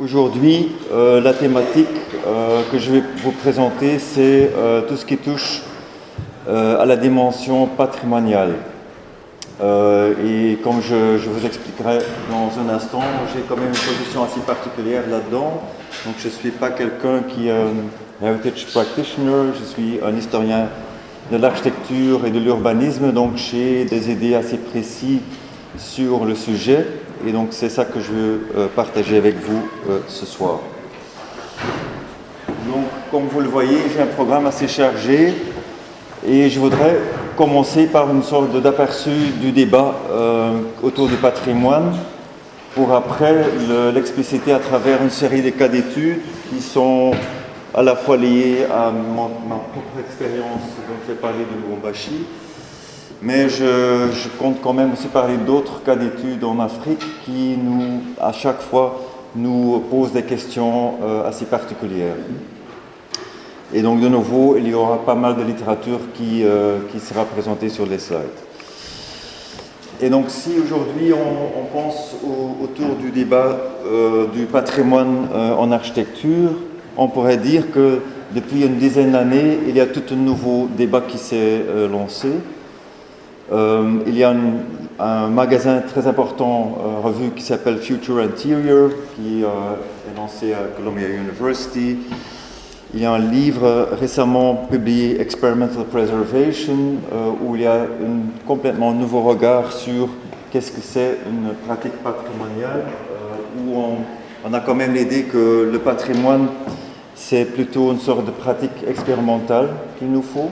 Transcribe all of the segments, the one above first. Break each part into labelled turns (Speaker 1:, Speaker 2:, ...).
Speaker 1: Aujourd'hui, la thématique que je vais vous présenter, c'est tout ce qui touche à la dimension patrimoniale. Et comme je vous expliquerai dans un instant, j'ai quand même une position assez particulière là-dedans. Donc je ne suis pas quelqu'un qui est un heritage practitioner, je suis un historien de l'architecture et de l'urbanisme, donc j'ai des idées assez précises sur le sujet. Et donc c'est ça que je veux partager avec vous ce soir. Donc comme vous le voyez, j'ai un programme assez chargé et je voudrais commencer par une sorte d'aperçu du débat autour du patrimoine pour après l'expliciter à travers une série de cas d'études qui sont à la fois liés à ma propre expérience dont j'ai parlé de Lubumbashi, mais je compte quand même aussi parler d'autres cas d'études en Afrique qui à chaque fois, nous posent des questions assez particulières. Et donc, de nouveau, il y aura pas mal de littérature qui sera présentée sur les slides. Et donc, si aujourd'hui on pense autour du débat du patrimoine en architecture, on pourrait dire que depuis une dizaine d'années, il y a tout un nouveau débat qui s'est lancé. Il y a un magasin très important, revue qui s'appelle Future Interior, qui est lancé à Columbia University. Il y a un livre récemment publié, Experimental Preservation, où il y a un complètement nouveau regard sur qu'est-ce que c'est une pratique patrimoniale, où on a quand même l'idée que le patrimoine, c'est plutôt une sorte de pratique expérimentale qu'il nous faut.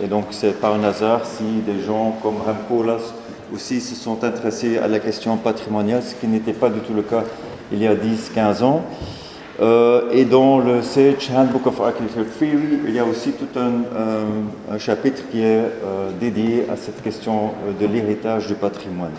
Speaker 1: Et donc, c'est pas un hasard si des gens comme Rampolas aussi se sont intéressés à la question patrimoniale, ce qui n'était pas du tout le cas il y a 10-15 ans. Et dans le Sage Handbook of Architecture Theory, il y a aussi tout un chapitre qui est dédié à cette question de l'héritage du patrimoine.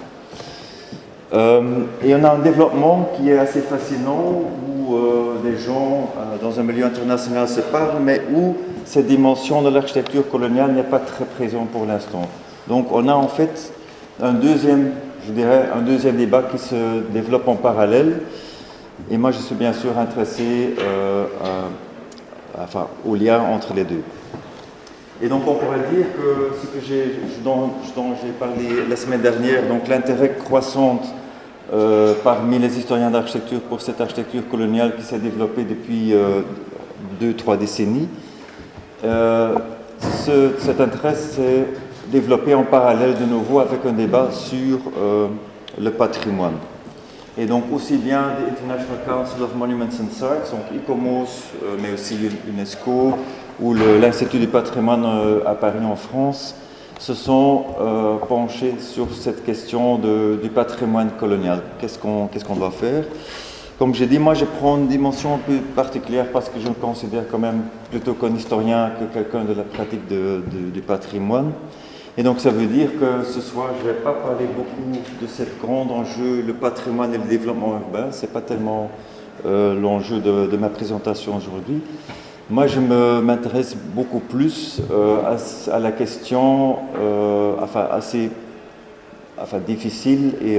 Speaker 1: Et on a un développement qui est assez fascinant, où des gens dans un milieu international se parlent, mais où cette dimension de l'architecture coloniale n'est pas très présente pour l'instant. Donc on a en fait un deuxième débat qui se développe en parallèle. Et moi je suis bien sûr intéressé au lien entre les deux. Et donc on pourrait dire que ce dont j'ai parlé la semaine dernière, donc l'intérêt croissant parmi les historiens d'architecture pour cette architecture coloniale qui s'est développée depuis 2-3 décennies, cet intérêt s'est développé en parallèle de nouveau avec un débat sur le patrimoine. Et donc aussi bien l'International Council of Monuments and Sites, donc ICOMOS, mais aussi l'UNESCO ou l'Institut du patrimoine à Paris en France, se sont penchés sur cette question du patrimoine colonial. Qu'est-ce qu'on doit faire? Comme j'ai dit, moi je prends une dimension un peu particulière parce que je me considère quand même plutôt qu'un historien que quelqu'un de la pratique du patrimoine. Et donc ça veut dire que ce soir, je ne vais pas parler beaucoup de cet grand enjeu, le patrimoine et le développement urbain. Ce n'est pas tellement l'enjeu de ma présentation aujourd'hui. Moi, je m'intéresse beaucoup plus à la question assez difficile et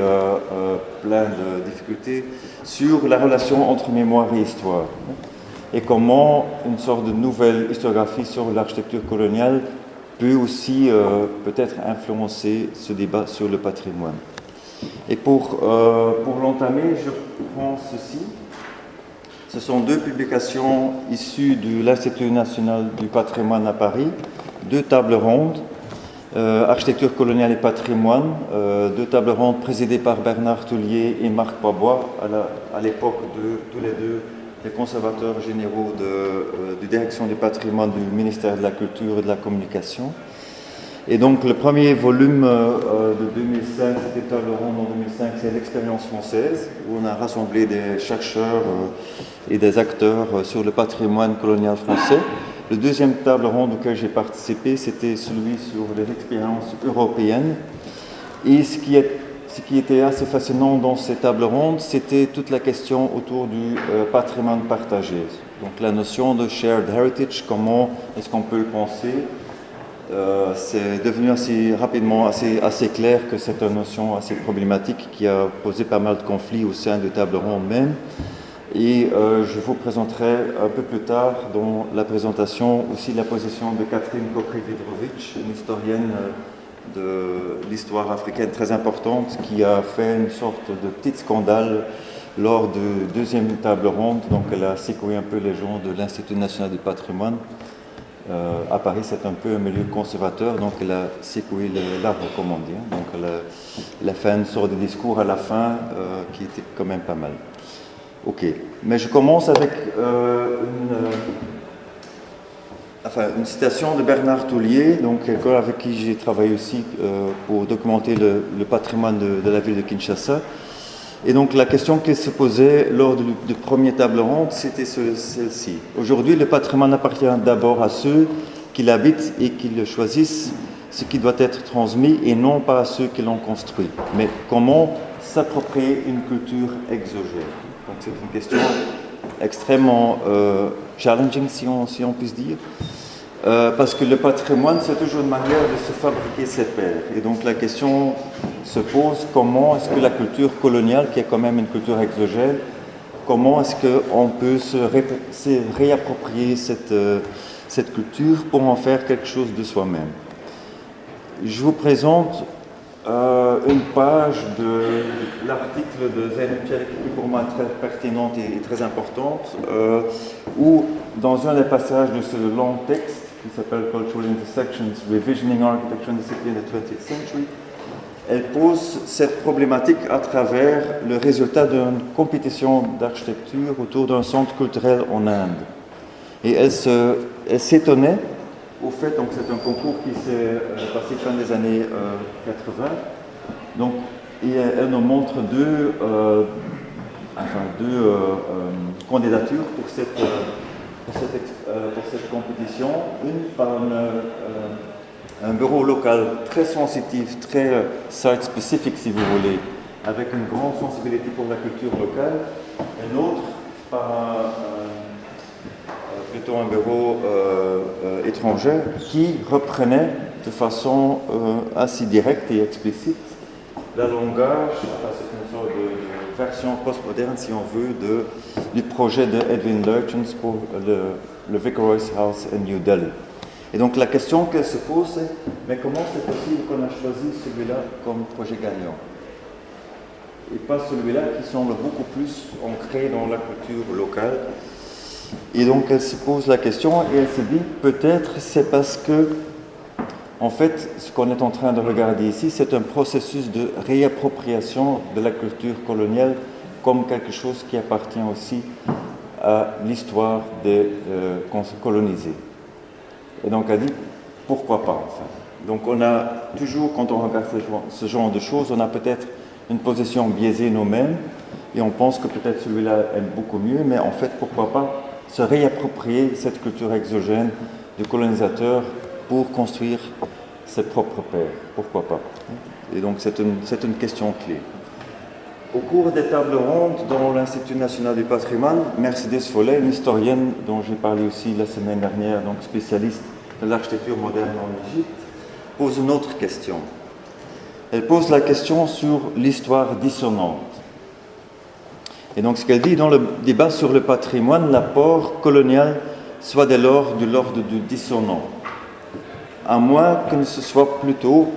Speaker 1: plein de difficultés sur la relation entre mémoire et histoire. Et comment une sorte de nouvelle historiographie sur l'architecture coloniale peut aussi peut-être influencer ce débat sur le patrimoine. Et pour l'entamer, je prends ceci. Ce sont 2 publications issues de l'Institut national du patrimoine à Paris, 2 tables rondes, architecture coloniale et patrimoine, 2 tables rondes présidées par Bernard Toulier et Marc Pabois, à l'époque de tous les deux les conservateurs généraux de direction du patrimoine du ministère de la Culture et de la Communication. Et donc le premier volume de 2005, c'était table ronde en 2005, c'est l'expérience française, où on a rassemblé des chercheurs et des acteurs sur le patrimoine colonial français. Le deuxième table ronde auquel j'ai participé, c'était celui sur les expériences européennes. Et ce qui était assez fascinant dans ces tables rondes, c'était toute la question autour du patrimoine partagé. Donc la notion de shared heritage, comment est-ce qu'on peut le penser? C'est devenu assez rapidement assez clair que c'est une notion assez problématique qui a posé pas mal de conflits au sein des tables rondes même. Et je vous présenterai un peu plus tard dans la présentation aussi la position de Catherine Koprivić, une historienne de l'histoire africaine très importante qui a fait une sorte de petit scandale lors de deuxième table ronde. Donc elle a secoué un peu les gens de l'Institut national du patrimoine. À Paris, c'est un peu un milieu conservateur, donc elle a secoué l'arbre, comme on dit. Donc elle a fait une sorte de discours à la fin qui était quand même pas mal. Ok, mais je commence avec une citation de Bernard Toulier, donc quelqu'un avec qui j'ai travaillé aussi pour documenter le patrimoine de la ville de Kinshasa. Et donc la question qui se posait lors du premier table ronde, c'était celle-ci. Aujourd'hui, le patrimoine appartient d'abord à ceux qui l'habitent et qui le choisissent, ce qui doit être transmis, et non pas à ceux qui l'ont construit. Mais comment s'approprier une culture exogène? Donc c'est une question extrêmement challenging, si on puisse dire, parce que le patrimoine, c'est toujours une manière de se fabriquer ses pairs. Et donc la question se pose, comment est-ce que la culture coloniale, qui est quand même une culture exogène, comment est-ce qu'on peut se réapproprier cette culture pour en faire quelque chose de soi-même? Je vous présente une page de l'article de Zeynep Çelik qui pour moi est très pertinente et très importante, où dans un des passages de ce long texte qui s'appelle Cultural Intersections, Revisioning Architecture and Discipline in the 20th Century, elle pose cette problématique à travers le résultat d'une compétition d'architecture autour d'un centre culturel en Inde. Et elle s'étonnait au fait, donc c'est un concours qui s'est passé fin des années 80. Donc, et elle nous montre deux candidatures pour cette compétition. Une par un bureau local très sensitif, très site-spécifique si vous voulez, avec une grande sensibilité pour la culture locale. Et l'autre par plutôt un bureau étranger qui reprenait de façon assez directe et explicite la langage, c'est une sorte de version postmoderne, si on veut, du projet de Edwin Lutyens pour le Viceroy's House in New Delhi. Et donc la question qu'elle se pose, c'est mais comment c'est possible qu'on a choisi celui-là comme projet gagnant et pas celui-là qui semble beaucoup plus ancré dans la culture locale? Et donc elle se pose la question et elle se dit peut-être c'est parce que en fait ce qu'on est en train de regarder ici c'est un processus de réappropriation de la culture coloniale comme quelque chose qui appartient aussi à l'histoire des colonisés. Et donc elle dit pourquoi pas enfin. Donc on a toujours quand on regarde ce genre de choses on a peut-être une position biaisée nous-mêmes et on pense que peut-être celui-là est beaucoup mieux, mais en fait pourquoi pas se réapproprier cette culture exogène du colonisateur pour construire ses propres pairs. Pourquoi pas? Et donc c'est une question clé. Au cours des tables rondes dans l'Institut national du patrimoine, Mercedes Follet, une historienne dont j'ai parlé aussi la semaine dernière, donc spécialiste de l'architecture moderne en Égypte, pose une autre question. Elle pose la question sur l'histoire dissonante. Et donc ce qu'elle dit dans le débat sur le patrimoine, l'apport colonial soit dès lors de l'ordre du dissonant, à moins que ce soit plutôt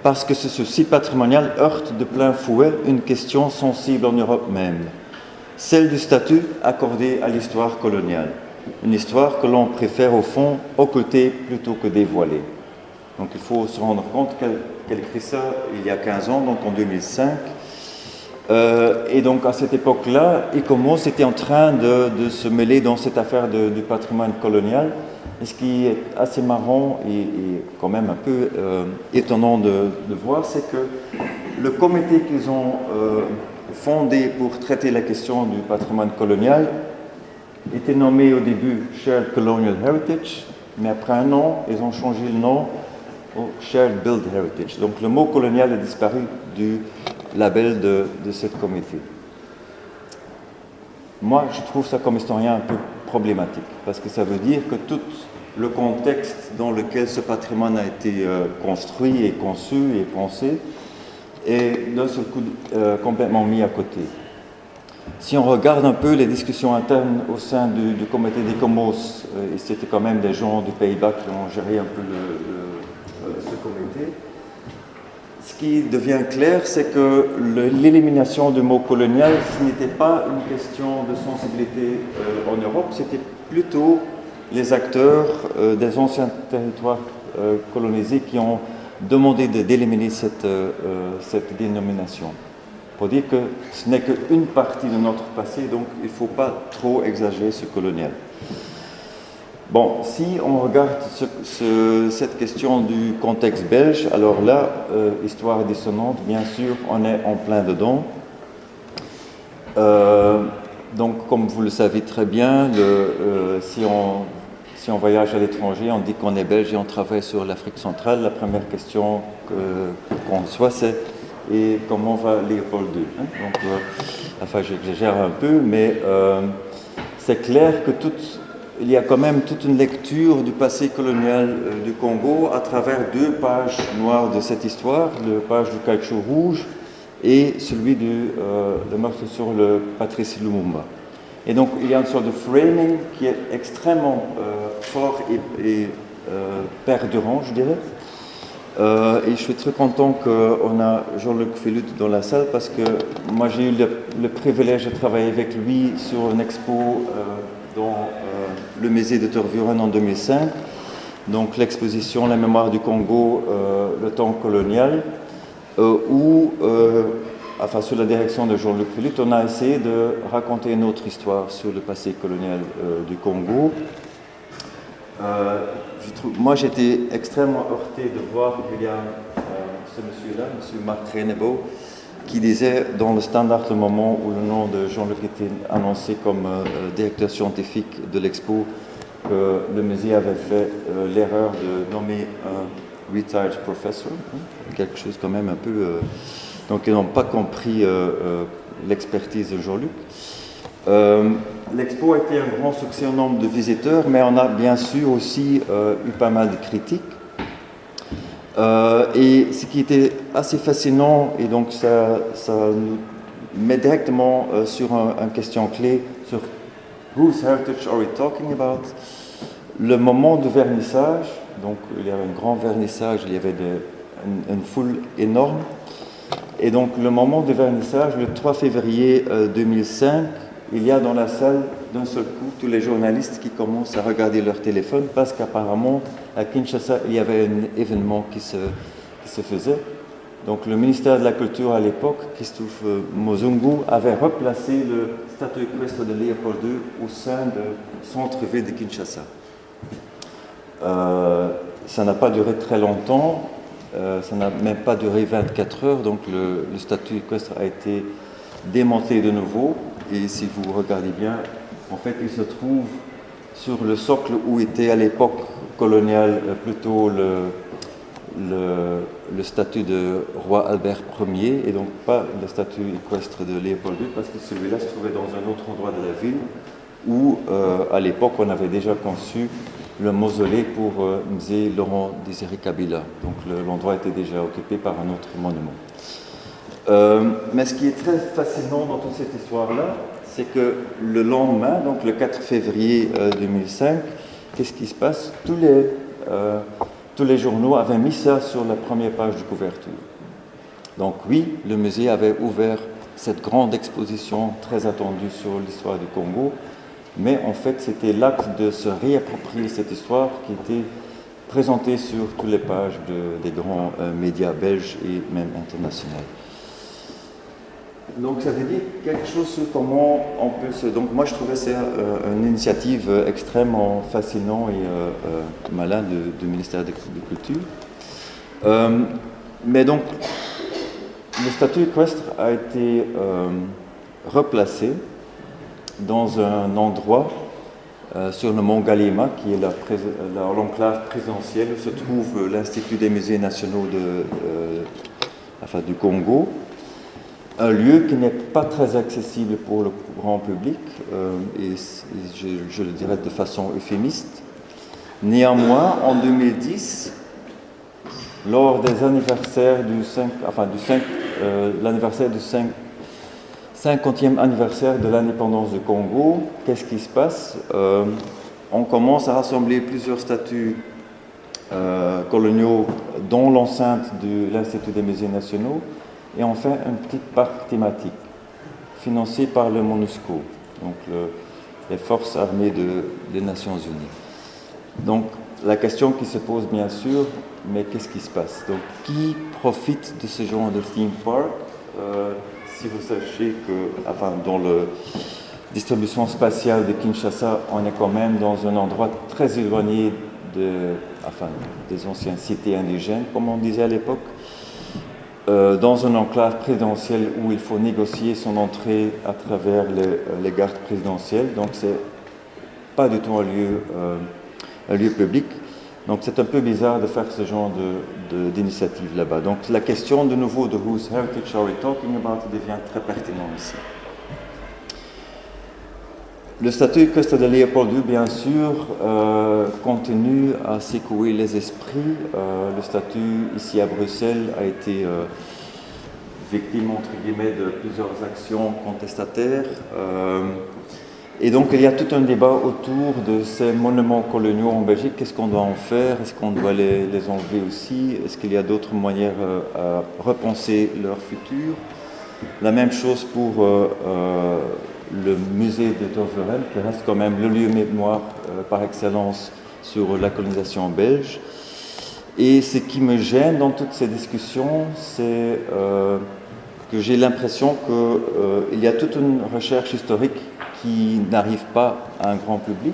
Speaker 1: parce que ce souci patrimonial heurte de plein fouet une question sensible en Europe même, celle du statut accordé à l'histoire coloniale, une histoire que l'on préfère au fond occulter plutôt que dévoiler. Donc il faut se rendre compte qu'elle écrit ça il y a 15 ans, donc en 2005. Et donc à cette époque-là, ICOMOS était en train de se mêler dans cette affaire du patrimoine colonial. Et ce qui est assez marrant et quand même un peu étonnant de voir, c'est que le comité qu'ils ont fondé pour traiter la question du patrimoine colonial était nommé au début Shared Colonial Heritage, mais après un an, ils ont changé le nom au Shared Built Heritage. Donc le mot colonial a disparu du label de ce comité. Moi, je trouve ça comme historien un peu problématique, parce que ça veut dire que tout le contexte dans lequel ce patrimoine a été construit et conçu et pensé est d'un seul coup complètement mis à côté. Si on regarde un peu les discussions internes au sein du comité des Commons, et c'était quand même des gens du Pays-Bas qui ont géré un peu ce comité, ce qui devient clair, c'est que l'élimination du mot colonial, ce n'était pas une question de sensibilité en Europe, c'était plutôt les acteurs des anciens territoires colonisés qui ont demandé d'éliminer cette dénomination. Pour dire que ce n'est qu'une partie de notre passé, donc il ne faut pas trop exagérer ce colonial. Bon, si on regarde cette question du contexte belge, alors là, histoire dissonante, bien sûr, on est en plein dedans. Donc, comme vous le savez très bien, si on voyage à l'étranger, on dit qu'on est belge et on travaille sur l'Afrique centrale. La première question qu'on reçoit, c'est « Et comment va Léopold II » Donc, enfin, j'exagère un peu, mais c'est clair que il y a quand même toute une lecture du passé colonial du Congo à travers deux pages noires de cette histoire, la page du caoutchouc rouge et celui du meurtre sur le Patrice Lumumba. Et donc il y a une sorte de framing qui est extrêmement fort et perdurant, je dirais. Et je suis très content qu'on a Jean-Luc Félut dans la salle parce que moi j'ai eu le privilège de travailler avec lui sur une expo dans le musée de Tervuren en 2005, donc l'exposition La mémoire du Congo, le temps colonial, où, enfin sous la direction de Jean-Luc Félut, on a essayé de raconter une autre histoire sur le passé colonial du Congo. Moi j'étais extrêmement heurté de voir qu'il y a ce monsieur-là, monsieur Marc Renebo, qui disait dans le Standard, le moment où le nom de Jean-Luc était annoncé comme directeur scientifique de l'expo, que le musée avait fait l'erreur de nommer un retired professor, quelque chose quand même un peu... donc ils n'ont pas compris l'expertise de Jean-Luc. L'expo a été un grand succès au nombre de visiteurs, mais on a bien sûr aussi eu pas mal de critiques. Et ce qui était assez fascinant, et donc ça nous met directement sur une question clé, sur whose heritage are we talking about? Le moment de vernissage, donc il y avait un grand vernissage, il y avait une foule énorme, et donc le moment de vernissage, le 3 février 2005, il y a dans la salle d'un seul coup tous les journalistes qui commencent à regarder leur téléphone parce qu'apparemment à Kinshasa il y avait un événement qui se faisait. Donc le ministère de la Culture à l'époque, Christophe Mozungu, avait replacé le statue équestre de Léopold II au sein du centre-ville de Kinshasa. Ça n'a pas duré très longtemps, ça n'a même pas duré 24 heures, donc le statut équestre a été démantelé de nouveau, et si vous regardez bien, en fait il se trouve sur le socle où était à l'époque coloniale plutôt le statut de roi Albert Ier, et donc pas le statut équestre de Léopold II, parce que celui-là se trouvait dans un autre endroit de la ville, où à l'époque on avait déjà conçu le mausolée pour Mzee Laurent Désiré Kabila. Donc l'endroit était déjà occupé par un autre monument. Mais ce qui est très fascinant dans toute cette histoire-là, c'est que le lendemain, donc le 4 février 2005, qu'est-ce qui se passe? Tous les journaux avaient mis ça sur la première page de couverture. Donc oui, le musée avait ouvert cette grande exposition très attendue sur l'histoire du Congo, mais en fait c'était l'acte de se réapproprier cette histoire qui était présentée sur toutes les pages des grands médias belges et même internationaux. Donc ça veut dire quelque chose sur comment on peut se... Donc moi je trouvais c'est une initiative extrêmement fascinante et malin du ministère de Culture. Mais donc le statut équestre a été replacé dans un endroit sur le mont Galima, qui est l'enclave présidentielle où se trouve l'Institut des musées nationaux du Congo. Un lieu qui n'est pas très accessible pour le grand public, et je le dirais de façon euphémiste. Néanmoins, en 2010, lors des anniversaires l'anniversaire du 50e anniversaire de l'indépendance du Congo. Qu'est-ce qui se passe? On commence à rassembler plusieurs statues coloniaux dans l'enceinte de l'Institut des musées nationaux et on fait un petit parc thématique financé par le MONUSCO, donc les forces armées des Nations Unies. Donc la question qui se pose bien sûr, mais qu'est-ce qui se passe? Donc qui profite de ce genre de theme park? Si vous sachez que, enfin, dans la distribution spatiale de Kinshasa, on est quand même dans un endroit très éloigné des anciennes cités indigènes, comme on disait à l'époque, dans un enclave présidentielle où il faut négocier son entrée à travers les gardes présidentielles. Donc c'est pas du tout un lieu public. Donc c'est un peu bizarre de faire ce genre d'initiative là-bas. Donc la question de nouveau de whose heritage are we talking about devient très pertinente ici. Le statut Costa de Léopold II, bien sûr, continue à secouer les esprits. Le statut ici à Bruxelles a été victime, entre guillemets, de plusieurs actions contestataires. Et donc, il y a tout un débat autour de ces monuments coloniaux en Belgique. Qu'est-ce qu'on doit en faire? Est-ce qu'on doit les enlever aussi? Est-ce qu'il y a d'autres manières à repenser leur futur? La même chose pour le musée de Toveren, qui reste quand même le lieu mémoire par excellence sur la colonisation belge. Et ce qui me gêne dans toutes ces discussions, c'est que j'ai l'impression qu'il y a toute une recherche historique qui n'arrive pas à un grand public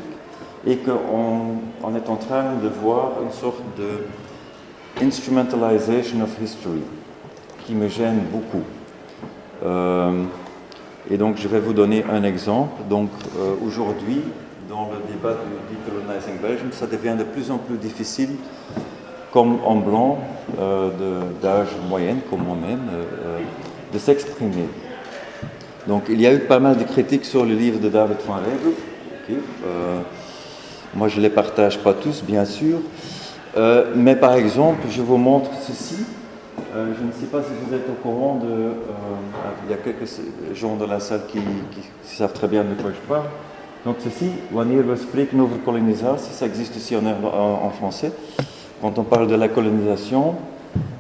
Speaker 1: et qu'on est en train de voir une sorte de instrumentalization of history qui me gêne beaucoup. Et donc je vais vous donner un exemple. Donc aujourd'hui, dans le débat du Decolonizing Belgium, ça devient de plus en plus difficile, comme en blanc d'âge moyenne, comme moi-même, de s'exprimer. Donc il y a eu pas mal de critiques sur le livre de David van Rijbroek. Okay. Moi je ne les partage pas tous, bien sûr. Mais par exemple, je vous montre ceci. Je ne sais pas si vous êtes au courant il y a quelques gens dans la salle qui savent très bien de quoi je parle. Donc ceci, Wanneer we spreken over kolonisatie, ça existe aussi en français. Quand on parle de la colonisation,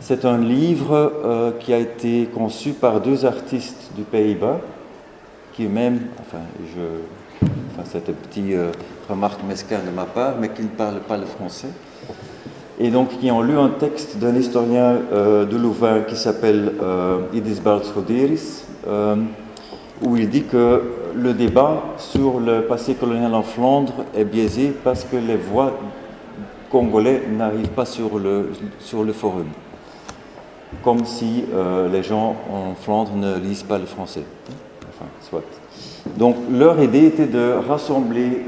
Speaker 1: c'est un livre qui a été conçu par deux artistes du Pays-Bas, qui eux-mêmes, c'est une petite remarque mesquine de ma part, mais qui ne parlent pas le français. Et donc qui ont lu un texte d'un historien de Louvain qui s'appelle Idisbald Schoderis, où il dit que le débat sur le passé colonial en Flandre est biaisé parce que les voix congolais n'arrivent pas sur le forum. Comme si les gens en Flandre ne lisent pas le français. Enfin, soit. Donc leur idée était de rassembler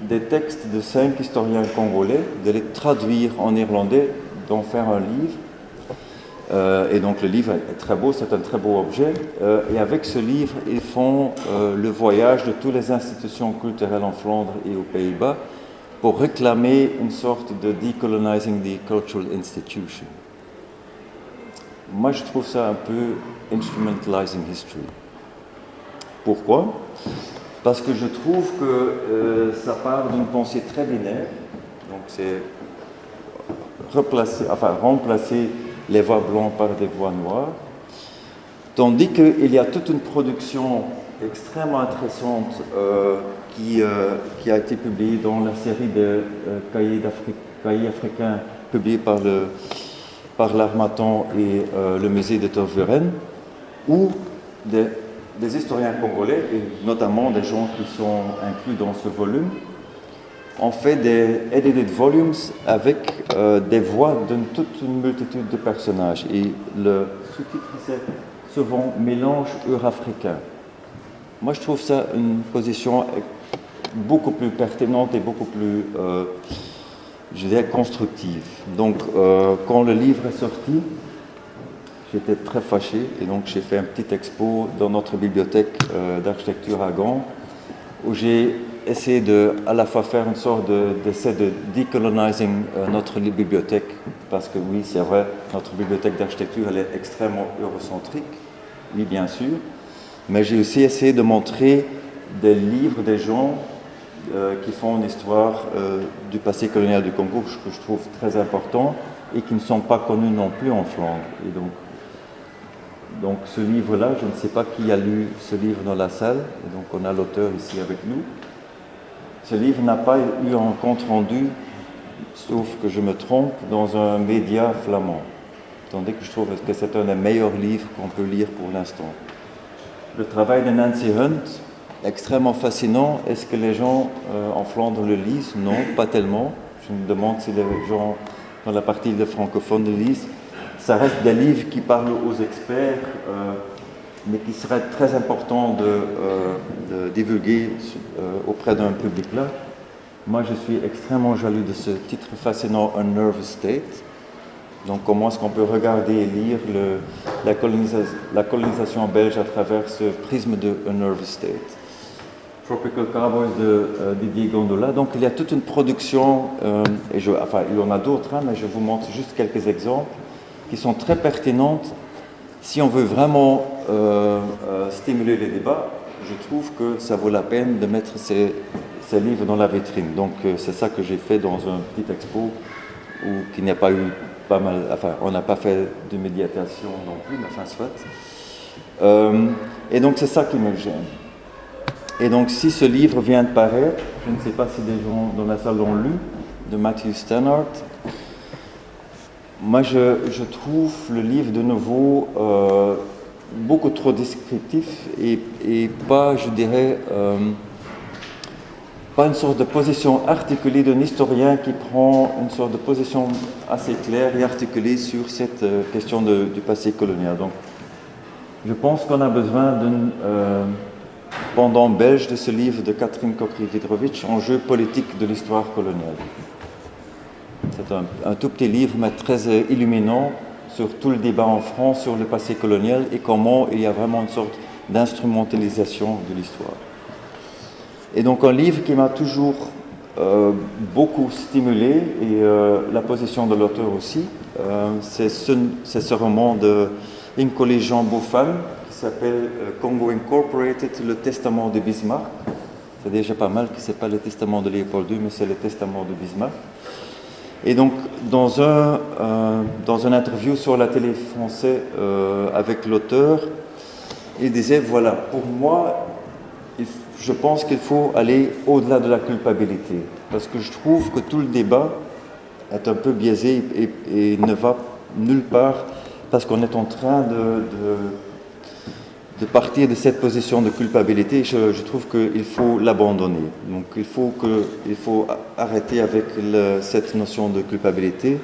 Speaker 1: des textes de 5 historiens congolais, de les traduire en irlandais, d'en faire un livre. Et donc le livre est très beau, c'est un très beau objet. Et avec ce livre, ils font le voyage de toutes les institutions culturelles en Flandre et aux Pays-Bas pour réclamer une sorte de decolonizing the cultural institution. Moi, je trouve ça un peu instrumentalizing history. Pourquoi? Parce que je trouve que ça part d'une pensée très binaire. Donc c'est remplacer les voix blancs par des voix noires. Tandis qu'il y a toute une production extrêmement intéressante qui a été publiée dans la série de cahiers africains publiés par l'Harmattan et le musée de Toveren, où des historiens congolais, et notamment des gens qui sont inclus dans ce volume, ont fait des edited volumes avec des voix de toute une multitude de personnages. Et le sous-titre, c'est souvent « Mélange eurafricain ». Moi, je trouve ça une position beaucoup plus pertinente et beaucoup plus, je dirais, constructive. Donc, quand le livre est sorti, j'étais très fâché et donc j'ai fait un petit expo dans notre bibliothèque d'architecture à Gand où j'ai essayé de à la fois faire une sorte d'essai de decolonizing notre bibliothèque parce que oui, c'est vrai, notre bibliothèque d'architecture elle est extrêmement eurocentrique, oui bien sûr, Mais j'ai aussi essayé de montrer des livres des gens qui font une histoire du passé colonial du Congo que je trouve très important et qui ne sont pas connus non plus en Flandre. Et donc ce livre-là, je ne sais pas qui a lu ce livre dans la salle, et donc on a l'auteur ici avec nous. Ce livre n'a pas eu un compte rendu, sauf que je me trompe, dans un média flamand. Tandis que je trouve que c'est un des meilleurs livres qu'on peut lire pour l'instant. Le travail de Nancy Hunt, extrêmement fascinant. Est-ce que les gens en Flandre le lisent? Non, pas tellement. Je me demande si les gens dans la partie de francophone le lisent. Ça reste des livres qui parlent aux experts, mais qui serait très important de divulguer auprès d'un public là. Moi, je suis extrêmement jaloux de ce titre fascinant, A Nervous State. Donc, comment est-ce qu'on peut regarder et lire la colonisation belge à travers ce prisme de A Nervous State. Tropical Cowboys de Didier Gondola. Donc, il y a toute une production, il y en a d'autres, mais je vous montre juste quelques exemples qui sont très pertinentes. Si on veut vraiment stimuler les débats, je trouve que ça vaut la peine de mettre ces livres dans la vitrine. Donc, c'est ça que j'ai fait dans un petit expo qui n'a pas eu pas mal, on n'a pas fait de médiatisation non plus, mais soit. Et donc, c'est ça qui me gêne. Et donc, si ce livre vient de paraître, je ne sais pas si des gens dans la salle l'ont lu, de Matthew Stannard. Moi, je trouve le livre de nouveau beaucoup trop descriptif et pas, je dirais, pas une sorte de position articulée d'un historien qui prend une sorte de position assez claire et articulée sur cette question du passé colonial. Donc, je pense qu'on a besoin d'un pendant belge de ce livre de Catherine Kokry-Vidrovich, Enjeux politiques de l'histoire coloniale. C'est un tout petit livre, mais très illuminant sur tout le débat en France sur le passé colonial et comment il y a vraiment une sorte d'instrumentalisation de l'histoire. Et donc un livre qui m'a toujours beaucoup stimulé, et la position de l'auteur aussi, c'est ce roman de Inkoli Jean Bouffal, qui s'appelle Congo Incorporated, le testament de Bismarck. C'est déjà pas mal que ce n'est pas le testament de Léopold II, mais c'est le testament de Bismarck. Et donc, dans un interview sur la télé française avec l'auteur, il disait, voilà, pour moi, je pense qu'il faut aller au-delà de la culpabilité, parce que je trouve que tout le débat est un peu biaisé et ne va nulle part, parce qu'on est en train de partir de cette position de culpabilité. Je trouve qu'il faut l'abandonner. Donc il faut arrêter avec cette notion de culpabilité.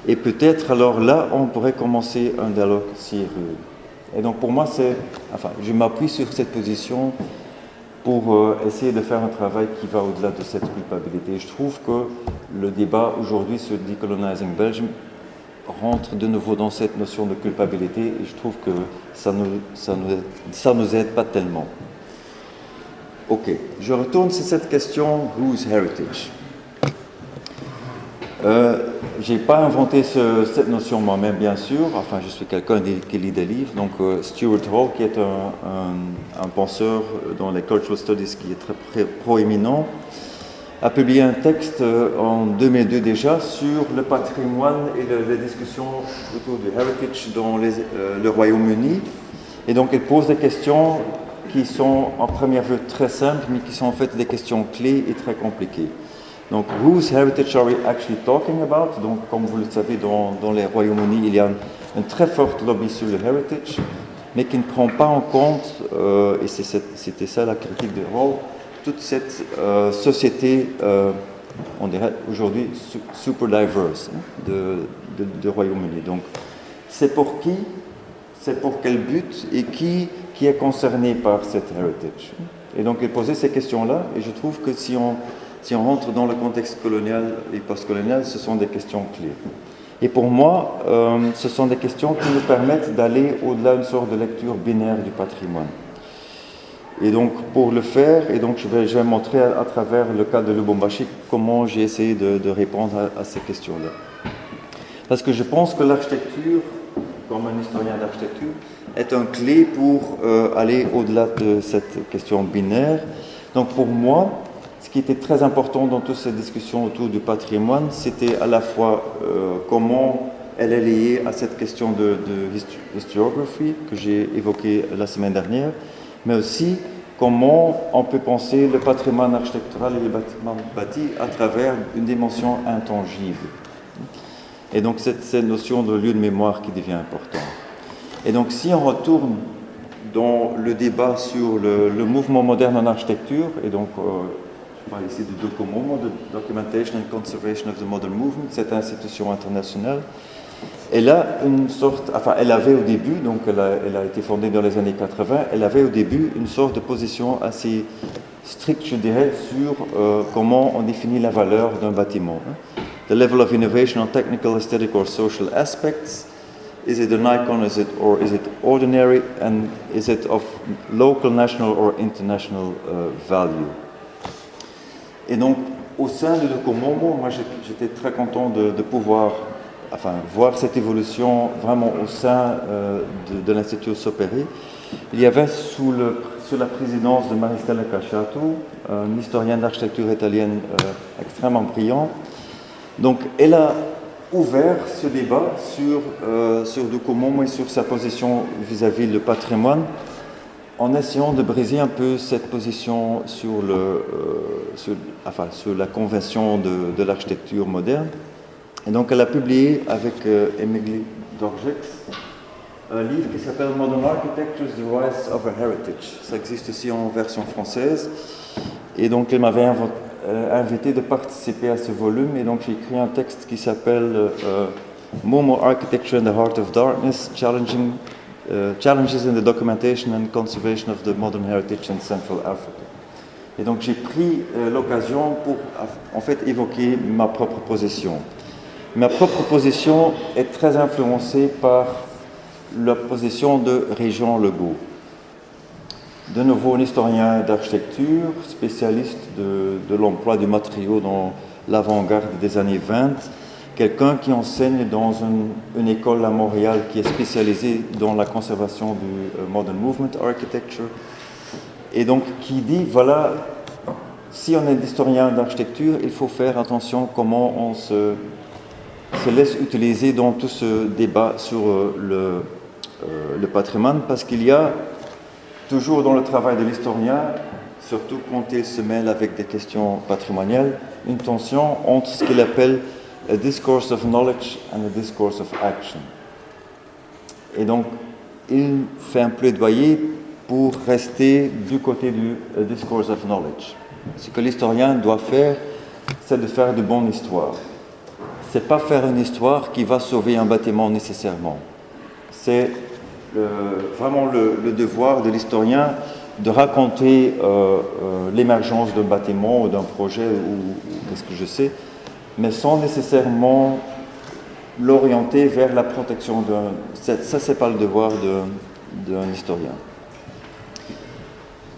Speaker 1: Et peut-être alors là, on pourrait commencer un dialogue sérieux. Et donc pour moi, je m'appuie sur cette position pour essayer de faire un travail qui va au-delà de cette culpabilité. Je trouve que le débat aujourd'hui sur Decolonizing Belgium rentre de nouveau dans cette notion de culpabilité et je trouve que ça nous aide pas tellement. Ok, je retourne sur cette question whose heritage. J'ai pas inventé cette notion moi-même, bien sûr. Enfin, je suis quelqu'un qui lit des livres. Donc, Stuart Hall, qui est un penseur dans les cultural studies qui est très proéminent, a publié un texte en 2002 déjà sur le patrimoine et les discussions autour du heritage dans le Royaume-Uni. Et donc, il pose des questions qui sont en première vue très simples, mais qui sont en fait des questions clés et très compliquées. Donc, whose heritage are we actually talking about? Donc, comme vous le savez, dans les Royaumes-Unis, il y a un très fort lobby sur le heritage, mais qui ne prend pas en compte, et c'était ça la critique de Hall, toute cette société, on dirait aujourd'hui, super diverse de Royaume-Uni. Donc, c'est pour qui, c'est pour quel but, et qui est concerné par cet heritage. Et donc, il posait ces questions-là, et je trouve que si on rentre dans le contexte colonial et postcolonial, ce sont des questions clés. Et pour moi, ce sont des questions qui nous permettent d'aller au-delà d'une sorte de lecture binaire du patrimoine. Et donc, pour le faire, et donc je vais montrer à travers le cas de Lubumbashi comment j'ai essayé de répondre à ces questions-là. Parce que je pense que l'architecture, comme un historien d'architecture, est un clé pour aller au-delà de cette question binaire. Donc pour moi, ce qui était très important dans toutes ces discussions autour du patrimoine, c'était à la fois comment elle est liée à cette question de historiographie que j'ai évoquée la semaine dernière, mais aussi comment on peut penser le patrimoine architectural et les bâtiments bâtis à travers une dimension intangible. Et donc c'est cette notion de lieu de mémoire qui devient importante. Et donc si on retourne dans le débat sur le mouvement moderne en architecture, et donc je parle ici de DOCOMOMO, de Documentation and Conservation of the Modern Movement, cette institution internationale, elle a une sorte, enfin elle avait au début, donc elle a été fondée dans les années 80, elle avait au début une sorte de position assez stricte, je dirais, sur comment on définit la valeur d'un bâtiment. The level of innovation on technical, aesthetic or social aspects. Is it an icon, is it ordinary, and is it of local, national or international value? Et donc, au sein de DOCOMOMO, moi j'étais très content de pouvoir voir cette évolution vraiment au sein de l'Institut Soperi. Il y avait sous la présidence de Maristella Casciato, une historienne d'architecture italienne extrêmement brillante. Donc, elle a ouvert ce débat sur DOCOMOMO et sur sa position vis-à-vis du patrimoine, en essayant de briser un peu cette position sur la convention de l'architecture moderne. Et donc elle a publié avec Emily Dorgex un livre qui s'appelle Modern Architecture, The Rise of a Heritage. Ça existe aussi en version française. Et donc elle m'avait invité de participer à ce volume, et donc j'ai écrit un texte qui s'appelle Momo Architecture in the Heart of Darkness, Challenges in the Documentation and Conservation of the Modern Heritage in Central Africa. Et donc j'ai pris l'occasion pour en fait évoquer ma propre position. Ma propre position est très influencée par la position de Régent Legault. De nouveau, un historien d'architecture, spécialiste de l'emploi du matériau dans l'avant-garde des années 20, quelqu'un qui enseigne dans une école à Montréal qui est spécialisée dans la conservation du Modern Movement Architecture, et donc qui dit, voilà, si on est historien d'architecture, il faut faire attention comment on se laisse utiliser dans tout ce débat sur le patrimoine, parce qu'il y a toujours dans le travail de l'historien, surtout quand il se mêle avec des questions patrimoniales, une tension entre ce qu'il appelle a discourse of knowledge and a discourse of action. Et donc, il fait un plaidoyer pour rester du côté du discourse of knowledge. Ce que l'historien doit faire, c'est de faire de bonnes histoires. C'est pas faire une histoire qui va sauver un bâtiment nécessairement. C'est vraiment le devoir de l'historien de raconter l'émergence d'un bâtiment ou d'un projet ou qu'est-ce que je sais, mais sans nécessairement l'orienter vers la protection d'un... Ça, c'est pas le devoir d'un historien.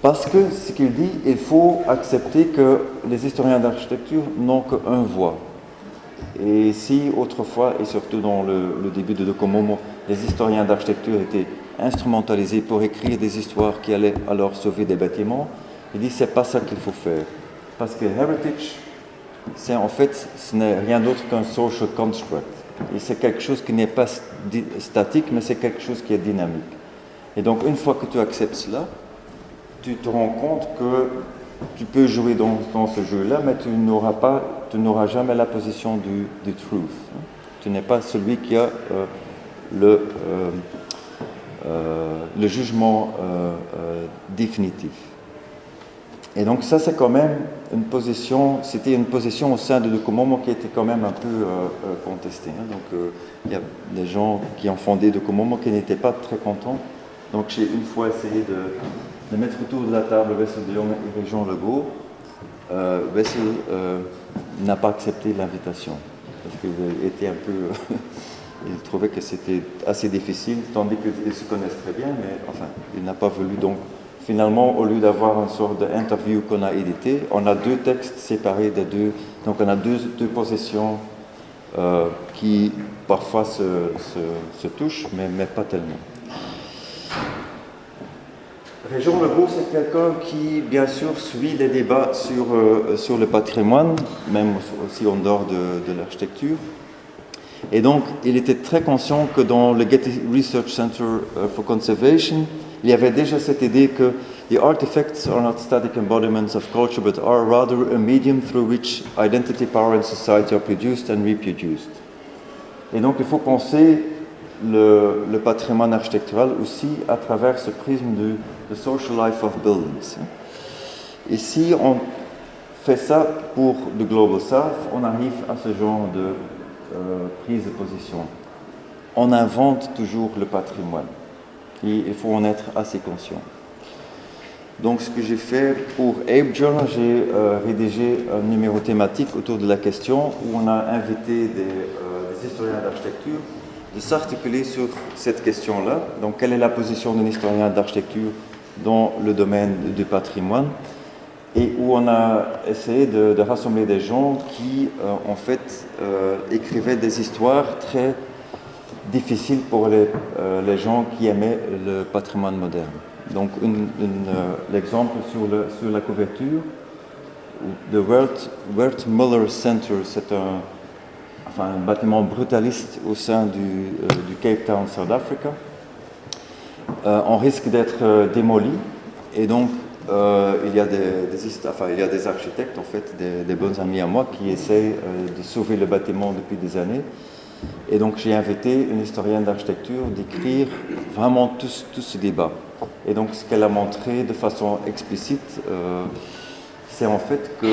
Speaker 1: Parce que ce qu'il dit, il faut accepter que les historiens d'architecture n'ont qu'un voix. Et si autrefois, et surtout dans le début de DOCOMOMO, les historiens d'architecture étaient instrumentalisés pour écrire des histoires qui allaient alors sauver des bâtiments, il dit c'est pas ça qu'il faut faire. Parce que heritage, ce n'est rien d'autre qu'un social construct. Et c'est quelque chose qui n'est pas statique, mais c'est quelque chose qui est dynamique. Et donc une fois que tu acceptes cela, tu te rends compte que tu peux jouer dans ce jeu-là, mais tu n'auras jamais la position du truth. Tu n'es pas celui qui a le jugement définitif. Et donc ça, c'est quand même c'était une position au sein de DOCOMOMO qui était quand même un peu contestée. Donc il y a des gens qui ont fondé DOCOMOMO qui n'étaient pas très contents. Donc j'ai une fois essayé de mettre autour de la table Wessel de Jong et Régent Legault. Wessel n'a pas accepté l'invitation parce qu'il était un peu... il trouvait que c'était assez difficile, tandis qu'ils se connaissent très bien, mais enfin, il n'a pas voulu. Donc, finalement, au lieu d'avoir une sorte d'interview qu'on a édité, on a deux textes séparés des deux. Donc, on a deux positions qui parfois se touchent, mais pas tellement. Régent Lebeau, c'est quelqu'un qui, bien sûr, suit les débats sur le patrimoine, même aussi en dehors de l'architecture. Et donc, il était très conscient que dans le Getty Research Center for Conservation, il y avait déjà cette idée que the artifacts are not static embodiments of culture, but are rather a medium through which identity, power and society are produced and reproduced. Et donc, il faut penser le patrimoine architectural aussi à travers ce prisme du social life of buildings. Et si on fait ça pour le Global South, on arrive à ce genre de prise de position. On invente toujours le patrimoine. Et il faut en être assez conscient. Donc ce que j'ai fait pour Ape Journal, j'ai rédigé un numéro thématique autour de la question où on a invité des historiens d'architecture de s'articuler sur cette question-là. Donc quelle est la position d'un historien d'architecture dans le domaine du patrimoine, et où on a essayé de rassembler des gens qui, en fait, écrivaient des histoires très difficiles pour les gens qui aimaient le patrimoine moderne. Donc, l'exemple sur la couverture, le Wertmuller Center, c'est un bâtiment brutaliste au sein du Cape Town, South Africa. On risque d'être démoli, et donc il y a des architectes, en fait, des bons amis à moi qui essayent de sauver le bâtiment depuis des années. Et donc j'ai invité une historienne d'architecture d'écrire vraiment tout ce débat. Et donc ce qu'elle a montré de façon explicite, c'est en fait que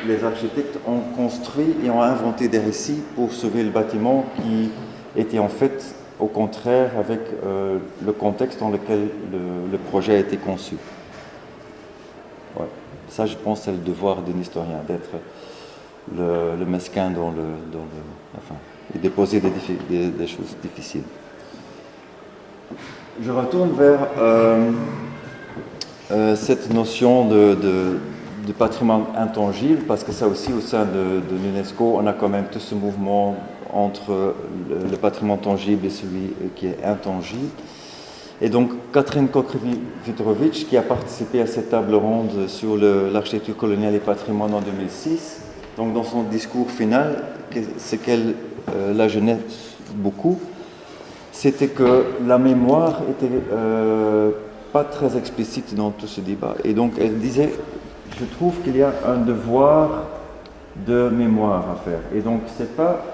Speaker 1: les architectes ont construit et ont inventé des récits pour sauver le bâtiment qui était en fait au contraire avec le contexte dans lequel le projet a été conçu. Ouais. Ça, je pense, c'est le devoir d'un historien, d'être le mesquin et déposer des choses difficiles. Je retourne vers cette notion de patrimoine intangible, parce que ça aussi, au sein de l'UNESCO, on a quand même tout ce mouvement entre le patrimoine tangible et celui qui est intangible. Et donc, Catherine Koch-Witorovich, qui a participé à cette table ronde sur l'architecture coloniale et patrimoine en 2006, donc dans son discours final, ce qu'elle la gênait beaucoup, c'était que la mémoire était pas très explicite dans tout ce débat. Et donc, elle disait, je trouve qu'il y a un devoir de mémoire à faire. Et donc, c'est pas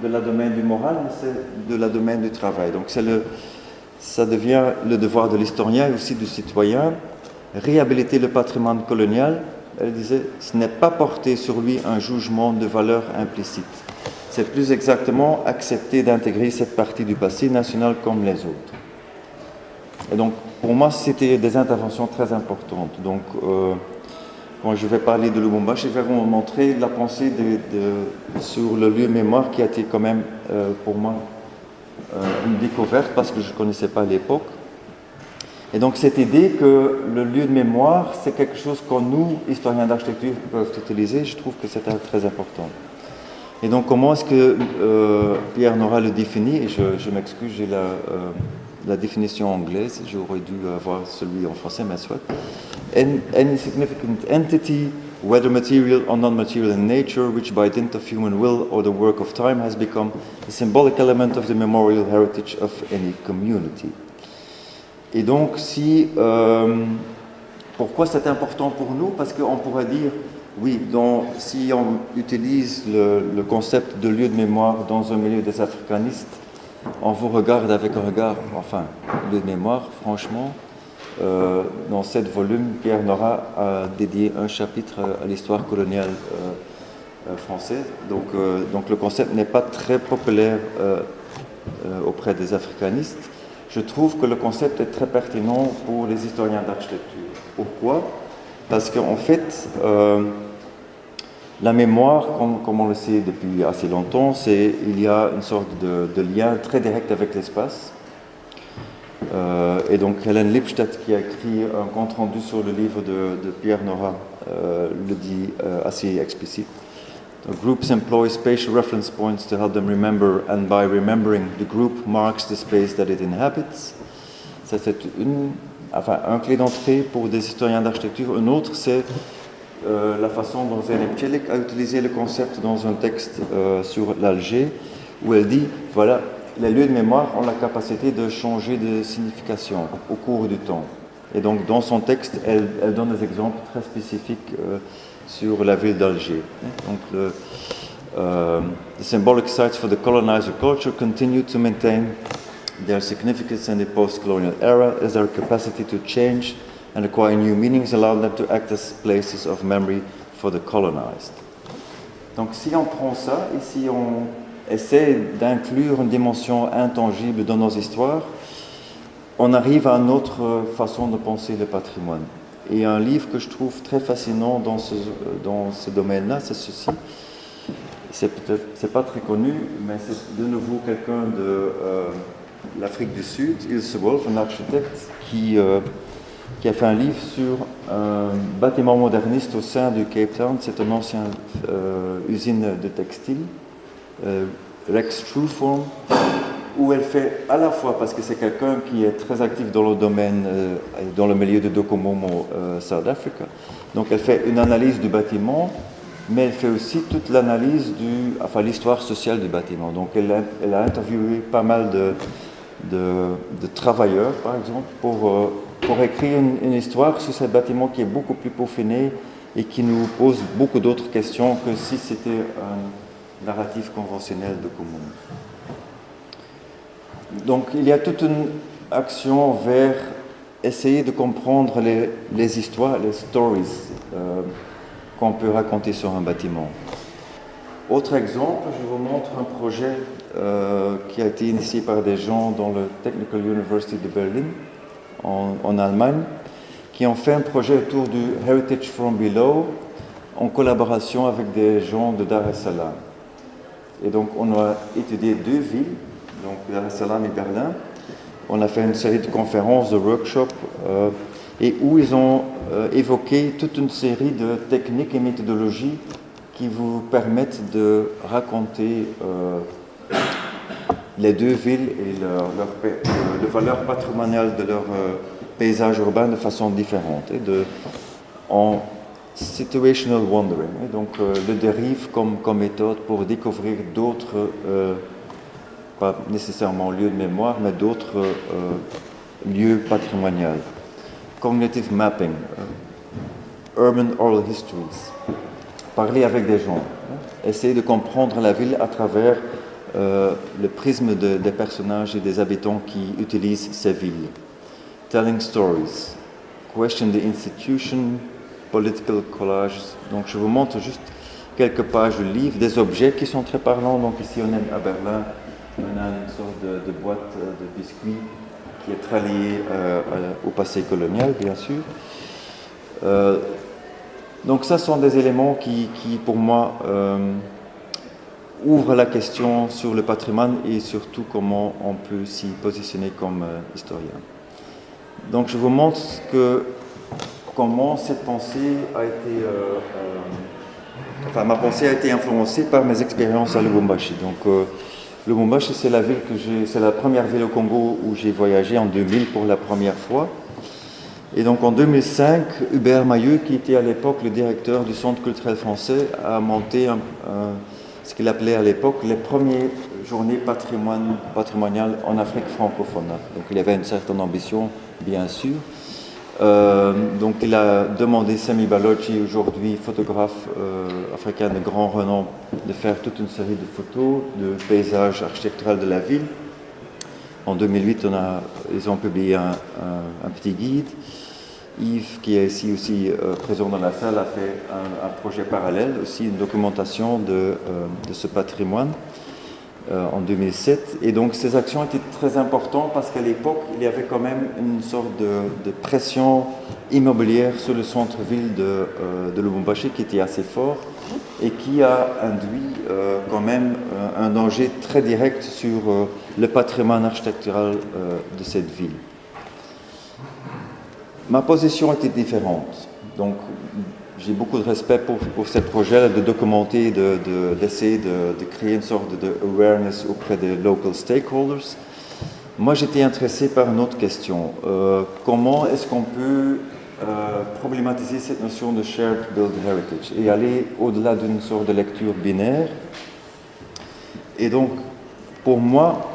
Speaker 1: de la domaine du moral, mais c'est de la domaine du travail. Donc ça devient le devoir de l'historien et aussi du citoyen. Réhabiliter le patrimoine colonial, elle disait, ce n'est pas porter sur lui un jugement de valeur implicite. C'est plus exactement accepter d'intégrer cette partie du passé national comme les autres. Et donc, pour moi, c'était des interventions très importantes. Donc, quand je vais parler de Lubumbashi, je vais vous montrer la pensée sur le lieu mémoire qui a été quand même, pour moi, une découverte parce que je ne connaissais pas à l'époque. Et donc cette idée que le lieu de mémoire, c'est quelque chose que nous, historiens d'architecture, peuvent utiliser, je trouve que c'est très important. Et donc comment est-ce que Pierre Nora le définit? Et je m'excuse, j'ai la définition anglaise, j'aurais dû avoir celui en français, mais soit. Any significant entity, whether material or non-material in nature, which by dint of human will or the work of time has become a symbolic element of the memorial heritage of any community. Et donc, pourquoi c'est important pour nous? Parce qu'on pourrait dire, oui, si on utilise le concept de lieu de mémoire dans un milieu des africanistes, on vous regarde avec un regard, lieu de mémoire, franchement. Dans 7 volumes, Pierre Nora a dédié un chapitre à l'histoire coloniale française. Donc le concept n'est pas très populaire auprès des africanistes. Je trouve que le concept est très pertinent pour les historiens d'architecture. Pourquoi? Parce qu'en fait, la mémoire, comme on le sait depuis assez longtemps, il y a une sorte de lien très direct avec l'espace. Et donc Hélène Lipstadt, qui a écrit un compte-rendu sur le livre de Pierre Nora, le dit assez explicite. The groups employ spatial reference points to help them remember, and by remembering, the group marks the space that it inhabits. Ça, c'est un clé d'entrée pour des historiens d'architecture. Un autre, c'est la façon dont Zeynep Çelik a utilisé le concept dans un texte sur l'Alger, où elle dit, voilà, les lieux de mémoire ont la capacité de changer de signification au cours du temps. Et donc, dans son texte, elle donne des exemples très spécifiques sur la ville d'Alger. Donc, the symbolic sites for the colonizer culture continue to maintain their significance in the post-colonial era as their capacity to change and acquire new meanings allow them to act as places of memory for the colonized. Donc, si on prend ça et si on essaie d'inclure une dimension intangible dans nos histoires, on arrive à une autre façon de penser le patrimoine. Et un livre que je trouve très fascinant dans ce domaine-là, c'est ceci. C'est pas très connu, mais c'est de nouveau quelqu'un de l'Afrique du Sud, Ilse Wolf, un architecte qui a fait un livre sur un bâtiment moderniste au sein du Cape Town. C'est une ancienne usine de textile, Rex Trueform, où elle fait à la fois, parce que c'est quelqu'un qui est très actif dans le domaine, dans le milieu de Docomomo, South Africa. Donc elle fait une analyse du bâtiment, mais elle fait aussi toute l'analyse l'histoire sociale du bâtiment. Donc elle a interviewé pas mal de travailleurs, par exemple, pour écrire une histoire sur ce bâtiment qui est beaucoup plus peaufiné et qui nous pose beaucoup d'autres questions que si c'était un narratif conventionnel de Docomomo. Donc il y a toute une action vers essayer de comprendre les histoires, les stories qu'on peut raconter sur un bâtiment. Autre exemple, je vous montre un projet qui a été initié par des gens dans le Technical University de Berlin, en Allemagne, qui ont fait un projet autour du Heritage from Below en collaboration avec des gens de Dar es Salaam. Et donc on a étudié deux villes, donc Dar es Salaam et Berlin. On a fait une série de conférences, de workshops, et où ils ont évoqué toute une série de techniques et méthodologies qui vous permettent de raconter les deux villes et le valeur patrimoniale de leur paysage urbain de façon différente, et en situational wandering, et donc le dérive comme méthode pour découvrir d'autres, pas nécessairement lieux de mémoire, mais d'autres lieux patrimoniaux. Cognitive mapping, urban oral histories, parler avec des gens, essayer de comprendre la ville à travers le prisme des personnages et des habitants qui utilisent ces villes. Telling stories, question the institution, political collages. Donc je vous montre juste quelques pages du livre, des objets qui sont très parlants. Donc ici on est à Berlin, on a une sorte de boîte de biscuits qui est très liée au passé colonial, bien sûr. Donc ça sont des éléments qui pour moi, ouvrent la question sur le patrimoine et surtout comment on peut s'y positionner comme historien. Donc je vous montre comment cette pensée a été... ma pensée a été influencée par mes expériences à Lubumbashi. Donc Lubumbashi, c'est la première ville au Congo où j'ai voyagé en 2000 pour la première fois. Et donc en 2005, Hubert Mailleux, qui était à l'époque le directeur du Centre culturel français, a monté ce qu'il appelait à l'époque les premières journées patrimoniales en Afrique francophone. Donc il avait une certaine ambition, bien sûr. Donc il a demandé Sami Balochi, aujourd'hui photographe africain de grand renom, de faire toute une série de photos de paysages architecturaux de la ville. En 2008, ils ont publié un petit guide. Yves, qui est ici aussi présent dans la salle, a fait un projet parallèle, aussi une documentation de ce patrimoine en 2007. Et donc ces actions étaient très importantes parce qu'à l'époque, il y avait quand même une sorte de pression immobilière sur le centre-ville de Lubumbashi qui était assez fort et qui a induit quand même un danger très direct sur le patrimoine architectural de cette ville. Ma position était différente, donc j'ai beaucoup de respect pour ce projet de documenter, d'essayer de créer une sorte de awareness auprès des local stakeholders. Moi, j'étais intéressé par une autre question. Comment est-ce qu'on peut problématiser cette notion de shared built heritage et aller au-delà d'une sorte de lecture binaire? Et donc, pour moi,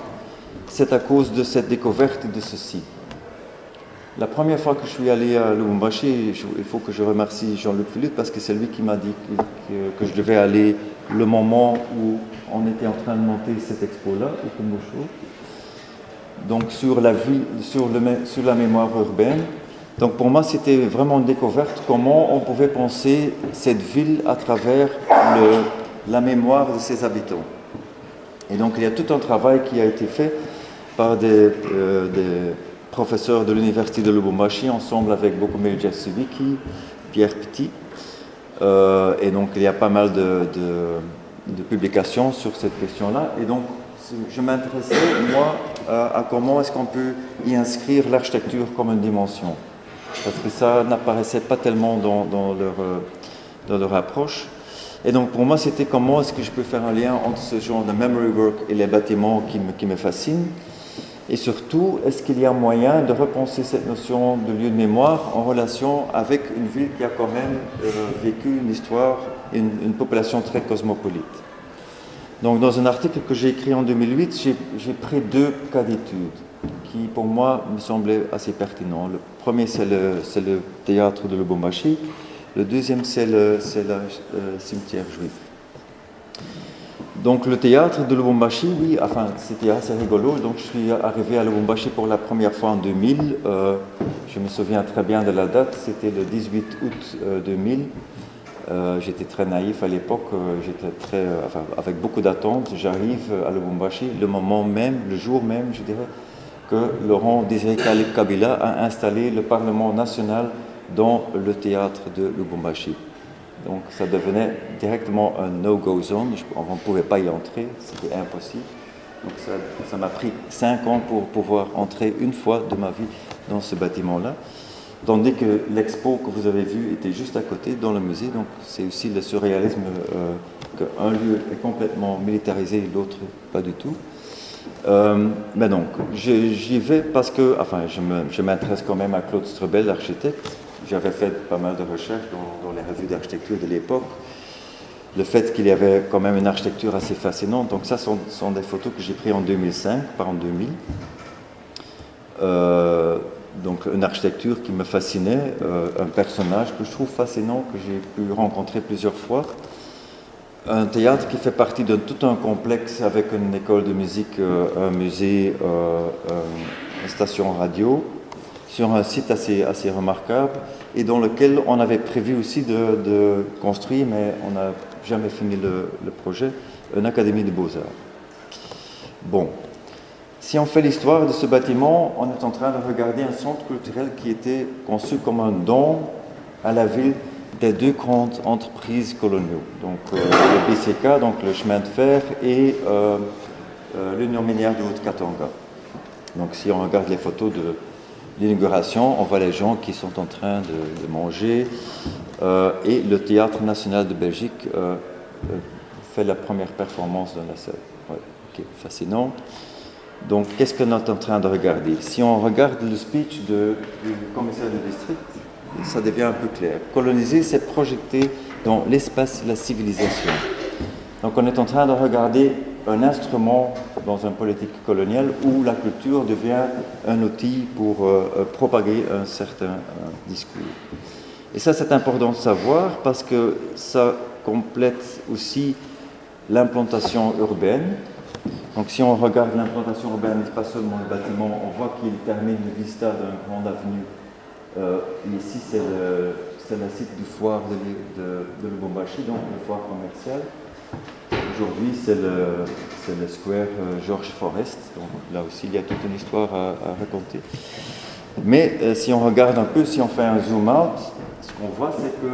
Speaker 1: c'est à cause de cette découverte de ceci. La première fois que je suis allé à Lubumbashi, il faut que je remercie Jean-Luc Philippe parce que c'est lui qui m'a dit que je devais aller le moment où on était en train de monter cette expo-là, au Kumbusho. Donc sur la vie, sur la mémoire urbaine. Donc pour moi, c'était vraiment une découverte comment on pouvait penser cette ville à travers la mémoire de ses habitants. Et donc il y a tout un travail qui a été fait par des professeurs de l'université de Lubumbashi, ensemble avec Bokumel Jasubiki, Pierre Petit. Et donc il y a pas mal de publications sur cette question-là. Et donc je m'intéressais, moi, à comment est-ce qu'on peut y inscrire l'architecture comme une dimension. Parce que ça n'apparaissait pas tellement dans leur approche. Et donc pour moi, c'était comment est-ce que je peux faire un lien entre ce genre de memory work et les bâtiments qui me fascinent. Et surtout, est-ce qu'il y a moyen de repenser cette notion de lieu de mémoire en relation avec une ville qui a quand même vécu une histoire, une population très cosmopolite. Donc dans un article que j'ai écrit en 2008, j'ai pris 2 cas d'études qui pour moi me semblaient assez pertinents. Le premier c'est le théâtre de Lubumbashi, le deuxième c'est le cimetière juif. Donc le théâtre de Lubumbashi, oui, enfin c'était assez rigolo. Donc je suis arrivé à Lubumbashi pour la première fois en 2000. Je me souviens très bien de la date, c'était le 18 août 2000. J'étais très naïf à l'époque, avec beaucoup d'attentes. J'arrive à Lubumbashi, le jour même, je dirais, que Laurent Désiré Kabila a installé le Parlement national dans le théâtre de Lubumbashi. Donc ça devenait directement un no-go zone, on ne pouvait pas y entrer, c'était impossible. Donc ça m'a pris 5 ans pour pouvoir entrer une fois de ma vie dans ce bâtiment-là. Tandis que l'expo que vous avez vue était juste à côté, dans le musée. Donc c'est aussi le surréalisme qu'un lieu est complètement militarisé et l'autre pas du tout. Mais donc, j'y vais parce que, je m'intéresse quand même à Claude Strebel, l'architecte. J'avais fait pas mal de recherches dans les revues d'architecture de l'époque. Le fait qu'il y avait quand même une architecture assez fascinante. Donc ça sont des photos que j'ai prises en 2005, pas en 2000. Donc une architecture qui me fascinait, un personnage que je trouve fascinant, que j'ai pu rencontrer plusieurs fois. Un théâtre qui fait partie de tout un complexe avec une école de musique, un musée, une station radio, sur un site assez remarquable et dans lequel on avait prévu aussi de construire, mais on n'a jamais fini le projet, une académie de beaux-arts. Bon. Si on fait l'histoire de ce bâtiment, on est en train de regarder un centre culturel qui était conçu comme un don à la ville des 2 grandes entreprises coloniales. Donc le BCK, donc le chemin de fer, et l'Union minière de Haute-Katanga. Donc si on regarde les photos de l'inauguration, on voit les gens qui sont en train de manger. Et le Théâtre national de Belgique fait la première performance dans la salle. Ouais, okay, fascinant. Donc, qu'est-ce qu'on est en train de regarder? Si on regarde le speech du commissaire du district, ça devient un peu clair. Coloniser, c'est projeter dans l'espace la civilisation. Donc, on est en train de regarder un instrument dans une politique coloniale où la culture devient un outil pour propager un certain discours. Et ça, c'est important de savoir parce que ça complète aussi l'implantation urbaine. Donc si on regarde l'implantation urbaine, pas seulement le bâtiment, on voit qu'il termine le vista d'une grande avenue. Ici, c'est le site du foire de Lubumbashi, donc le foire commercial. Aujourd'hui, c'est le square George Forest. Donc là aussi, il y a toute une histoire à raconter. Mais si on regarde un peu, si on fait un zoom out, ce qu'on voit, c'est que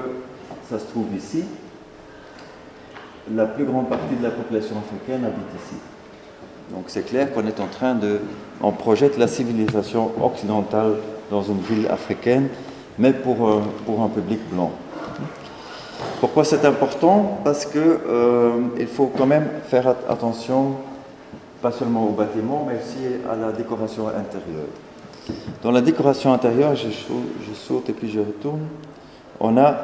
Speaker 1: ça se trouve ici. La plus grande partie de la population africaine habite ici. Donc c'est clair qu'on est en train on projette la civilisation occidentale dans une ville africaine, mais pour un public blanc. Pourquoi c'est important? Parce que il faut quand même faire attention pas seulement au bâtiment, mais aussi à la décoration intérieure. Dans la décoration intérieure, je saute et puis je retourne, on a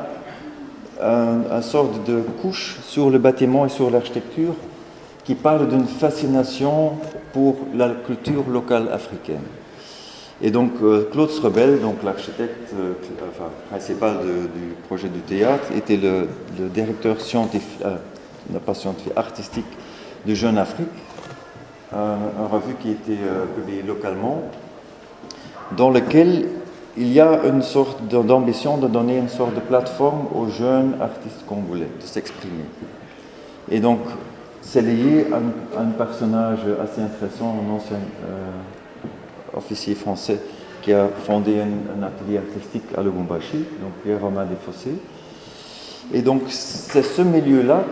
Speaker 1: une sorte de couche sur le bâtiment et sur l'architecture qui parle d'une fascination pour la culture locale africaine. Et donc Claude Srebel, donc l'architecte principal du projet du théâtre, était le directeur scientifique, pas scientifique, artistique de Jeune Afrique, une revue qui était publiée localement, dans lequel il y a une sorte d'ambition de donner une sorte de plateforme aux jeunes artistes congolais, de s'exprimer. Et donc, c'est lié à un personnage assez intéressant, un ancien officier français qui a fondé un atelier artistique à Lubumbashi, donc Pierre-Romain Desfossés. Et donc, c'est ce milieu-là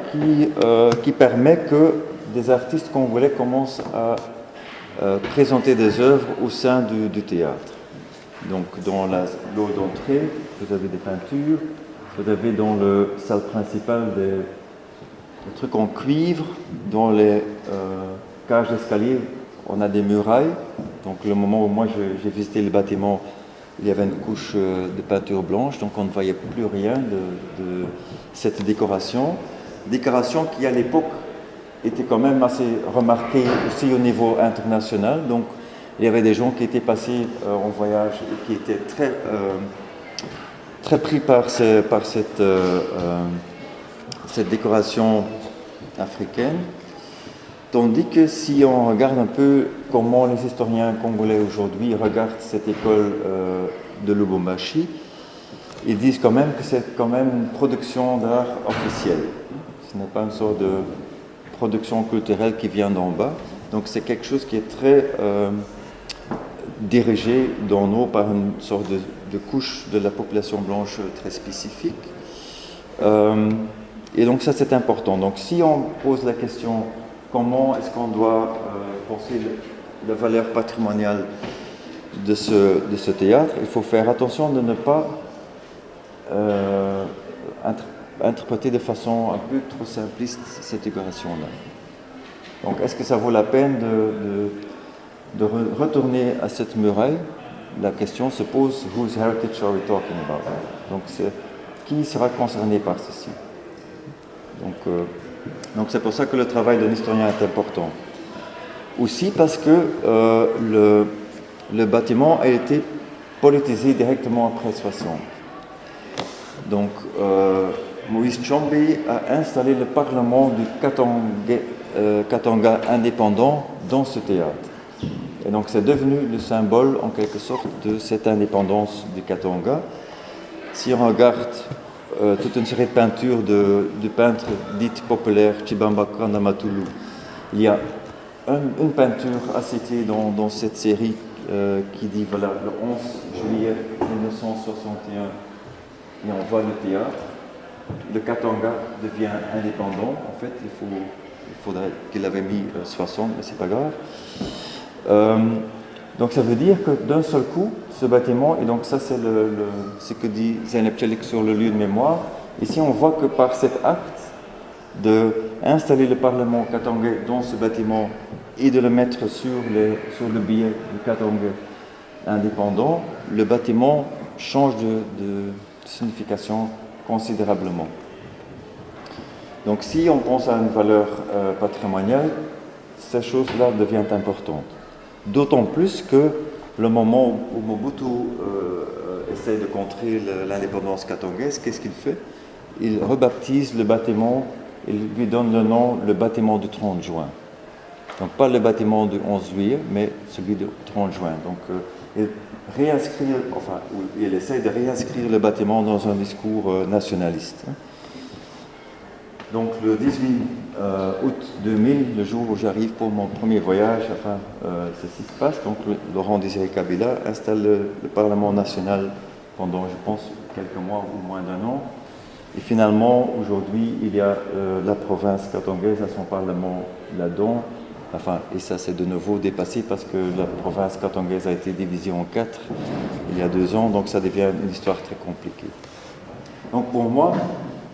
Speaker 1: qui permet que des artistes congolais commencent à présenter des œuvres au sein du théâtre. Donc, dans l'eau d'entrée, vous avez des peintures, vous avez dans la salle principale des trucs en cuivre, dans les cages d'escalier, on a des murailles. Donc, le moment où moi j'ai visité le bâtiment, il y avait une couche de peinture blanche, donc on ne voyait plus rien de cette décoration. Décoration qui, à l'époque, était quand même assez remarquée aussi au niveau international. Donc, il y avait des gens qui étaient passés en voyage et qui étaient très pris par cette décoration africaine. Tandis que si on regarde un peu comment les historiens congolais aujourd'hui regardent cette école de Lubumbashi, ils disent quand même que c'est quand même une production d'art officielle. Ce n'est pas une sorte de production culturelle qui vient d'en bas. Donc c'est quelque chose qui est très dirigé d'en haut par une sorte de couche de la population blanche très spécifique. Et donc ça c'est important. Donc si on pose la question comment est-ce qu'on doit penser la valeur patrimoniale de ce théâtre, il faut faire attention de ne pas interpréter de façon un peu trop simpliste cette décoration-là. Donc est-ce que ça vaut la peine de retourner à cette muraille? La question se pose, whose heritage are we talking about? Donc qui sera concerné par ceci? Donc c'est pour ça que le travail d'un historien est important. Aussi parce que le bâtiment a été politisé directement après 60. Donc Moïse Tshombe a installé le Parlement du Katanga indépendant dans ce théâtre. Et donc c'est devenu le symbole en quelque sorte de cette indépendance du Katanga. Si on regarde toute une série de peintures de peintres dites populaires, Chibamba Kandamatulu, il y a une peinture citée dans cette série qui dit voilà, le 11 juillet 1961, et on voit le théâtre. Le Katanga devient indépendant. En fait, il faudrait qu'il avait mis 60, mais c'est pas grave. Donc ça veut dire que d'un seul coup, ce bâtiment, et donc ça c'est ce que dit Zeynep Çelik sur le lieu de mémoire, ici on voit que par cet acte d'installer le Parlement katangais dans ce bâtiment et de le mettre sur le billet du Katanga indépendant, le bâtiment change de signification considérablement. Donc si on pense à une valeur patrimoniale, ces choses-là deviennent importantes. D'autant plus que le moment où Mobutu essaie de contrer l'indépendance katangaise, qu'est-ce qu'il fait? Il rebaptise le bâtiment, il lui donne le nom, le bâtiment du 30 juin. Donc pas le bâtiment du 11 juillet, mais celui du 30 juin. Donc il essaie de réinscrire le bâtiment dans un discours nationaliste. Donc le 18 août 2000, le jour où j'arrive pour mon premier voyage, ceci se passe. Donc Laurent Désiré Kabila installe le Parlement national pendant, je pense, quelques mois ou moins d'un an. Et finalement, aujourd'hui, il y a la province katangaise à son Parlement là-dedans. Et ça c'est de nouveau dépassé parce que la province katangaise a été divisée en 4 il y a 2 ans, donc ça devient une histoire très compliquée. Donc pour moi,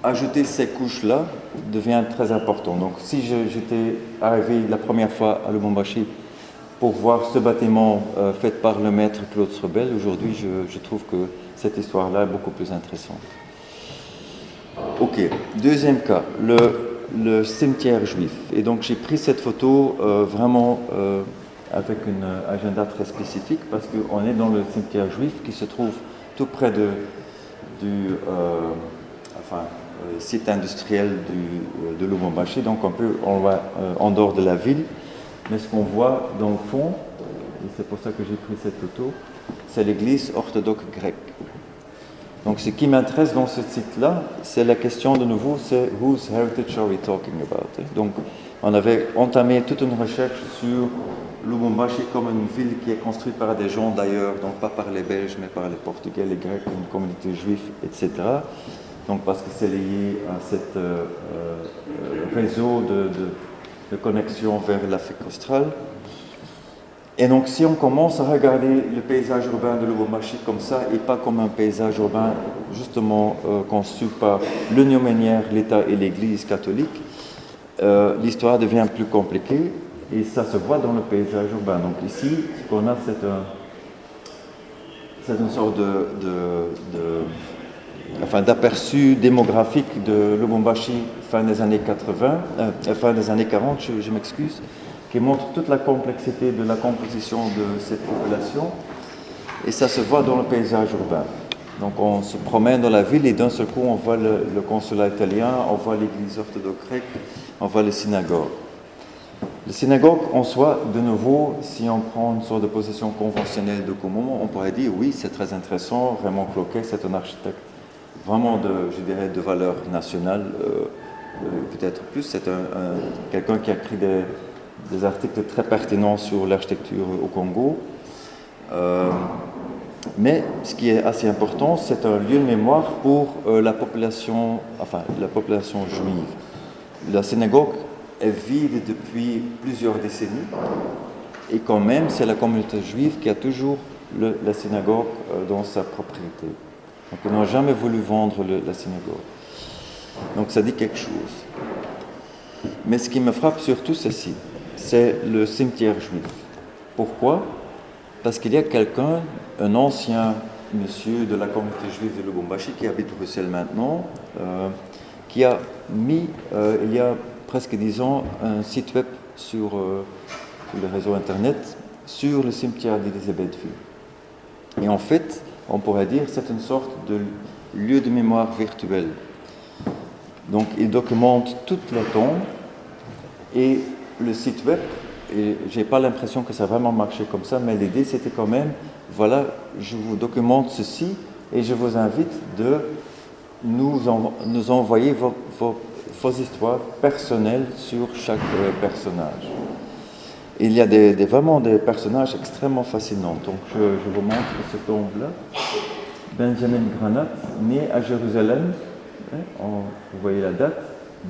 Speaker 1: ajouter ces couches-là devient très important. Donc si j'étais arrivé la première fois à Lubumbashi pour voir ce bâtiment fait par le maître Claude Srebel, aujourd'hui je trouve que cette histoire-là est beaucoup plus intéressante. Ok, deuxième cas, le cimetière juif. Et donc j'ai pris cette photo vraiment avec un agenda très spécifique parce qu'on est dans le cimetière juif qui se trouve tout près du site industriel de Lubumbashi, donc un peu en dehors de la ville. Mais ce qu'on voit dans le fond, et c'est pour ça que j'ai pris cette photo, c'est l'église orthodoxe grecque. Donc ce qui m'intéresse dans ce site-là, c'est la question de nouveau, c'est whose heritage are we talking about? Donc on avait entamé toute une recherche sur Lubumbashi comme une ville qui est construite par des gens d'ailleurs, donc pas par les Belges, mais par les Portugais, les Grecs, une communauté juive, etc. Donc parce que c'est lié à ce réseau de connexion vers l'Afrique australe. Et donc si on commence à regarder le paysage urbain de Lubumbashi comme ça, et pas comme un paysage urbain justement conçu par l'union minière, l'État et l'Église catholique, l'histoire devient plus compliquée et ça se voit dans le paysage urbain. Donc ici, ce qu'on a, c'est une sorte d'aperçu démographique de Lubumbashi fin des années 40, je m'excuse, qui montre toute la complexité de la composition de cette population. Et ça se voit dans le paysage urbain. Donc on se promène dans la ville et d'un seul coup on voit le consulat italien, on voit l'église orthodoxe grecque, on voit les synagogues. Les synagogues en soi, de nouveau, si on prend une sorte de position conventionnelle de Koumou, on pourrait dire oui, c'est très intéressant, Raymond Cloquet, c'est un architecte vraiment de valeur nationale, peut-être plus, c'est quelqu'un qui a écrit des articles très pertinents sur l'architecture au Congo. Mais ce qui est assez important, c'est un lieu de mémoire pour la population juive. La synagogue est vide depuis plusieurs décennies et quand même, c'est la communauté juive qui a toujours la synagogue dans sa propriété. Donc ils n'ont jamais voulu vendre la synagogue. Donc ça dit quelque chose. Mais ce qui me frappe surtout, c'est le cimetière juif. Pourquoi? Parce qu'il y a quelqu'un, un ancien monsieur de la communauté juive de Lubumbashi, qui habite Bruxelles maintenant, qui a mis, il y a presque 10 ans, un site web sur le réseau Internet, sur le cimetière d'Elisabethville. Et en fait, on pourrait dire que c'est une sorte de lieu de mémoire virtuel. Donc, il documente toute la tombe et le site web, et je n'ai pas l'impression que ça a vraiment marché comme ça, mais l'idée c'était quand même, voilà, je vous documente ceci et je vous invite de nous envoyer vos histoires personnelles sur chaque personnage. Il y a vraiment des personnages extrêmement fascinants. Donc je vous montre ce tombe-là. Benjamin Granat, né à Jérusalem, vous voyez la date,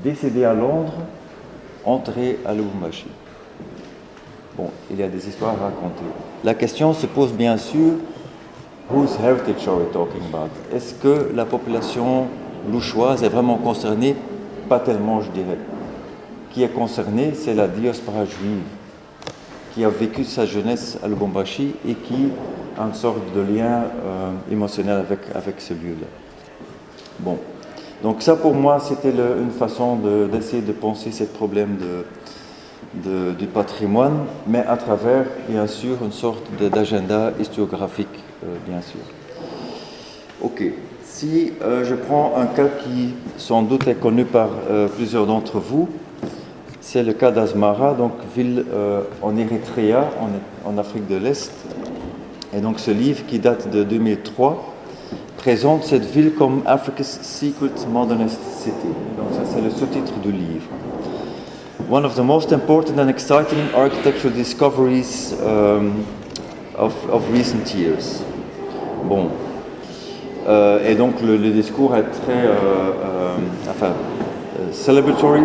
Speaker 1: décédé à Londres, entré à Lubumbashi. Bon, il y a des histoires à raconter. La question se pose bien sûr, whose heritage are we talking about? Est-ce que la population louchoise est vraiment concernée? Pas tellement, je dirais. Qui est concernée, c'est la diaspora juive, qui a vécu sa jeunesse à Lubumbashi et qui a une sorte de lien émotionnel avec ce lieu-là. Bon, donc ça pour moi c'était une façon d'essayer de penser ce problème du patrimoine, mais à travers bien sûr une sorte d'agenda historiographique, bien sûr. Ok, si je prends un cas qui sans doute est connu par plusieurs d'entre vous, c'est le cas d'Asmara, donc ville en Érythrée, en Afrique de l'Est. Et donc ce livre qui date de 2003 présente cette ville comme Africa's Secret Modernist City. Donc ça c'est le sous-titre du livre. One of the most important and exciting architectural discoveries of recent years. Bon. Et donc le discours est très celebratory,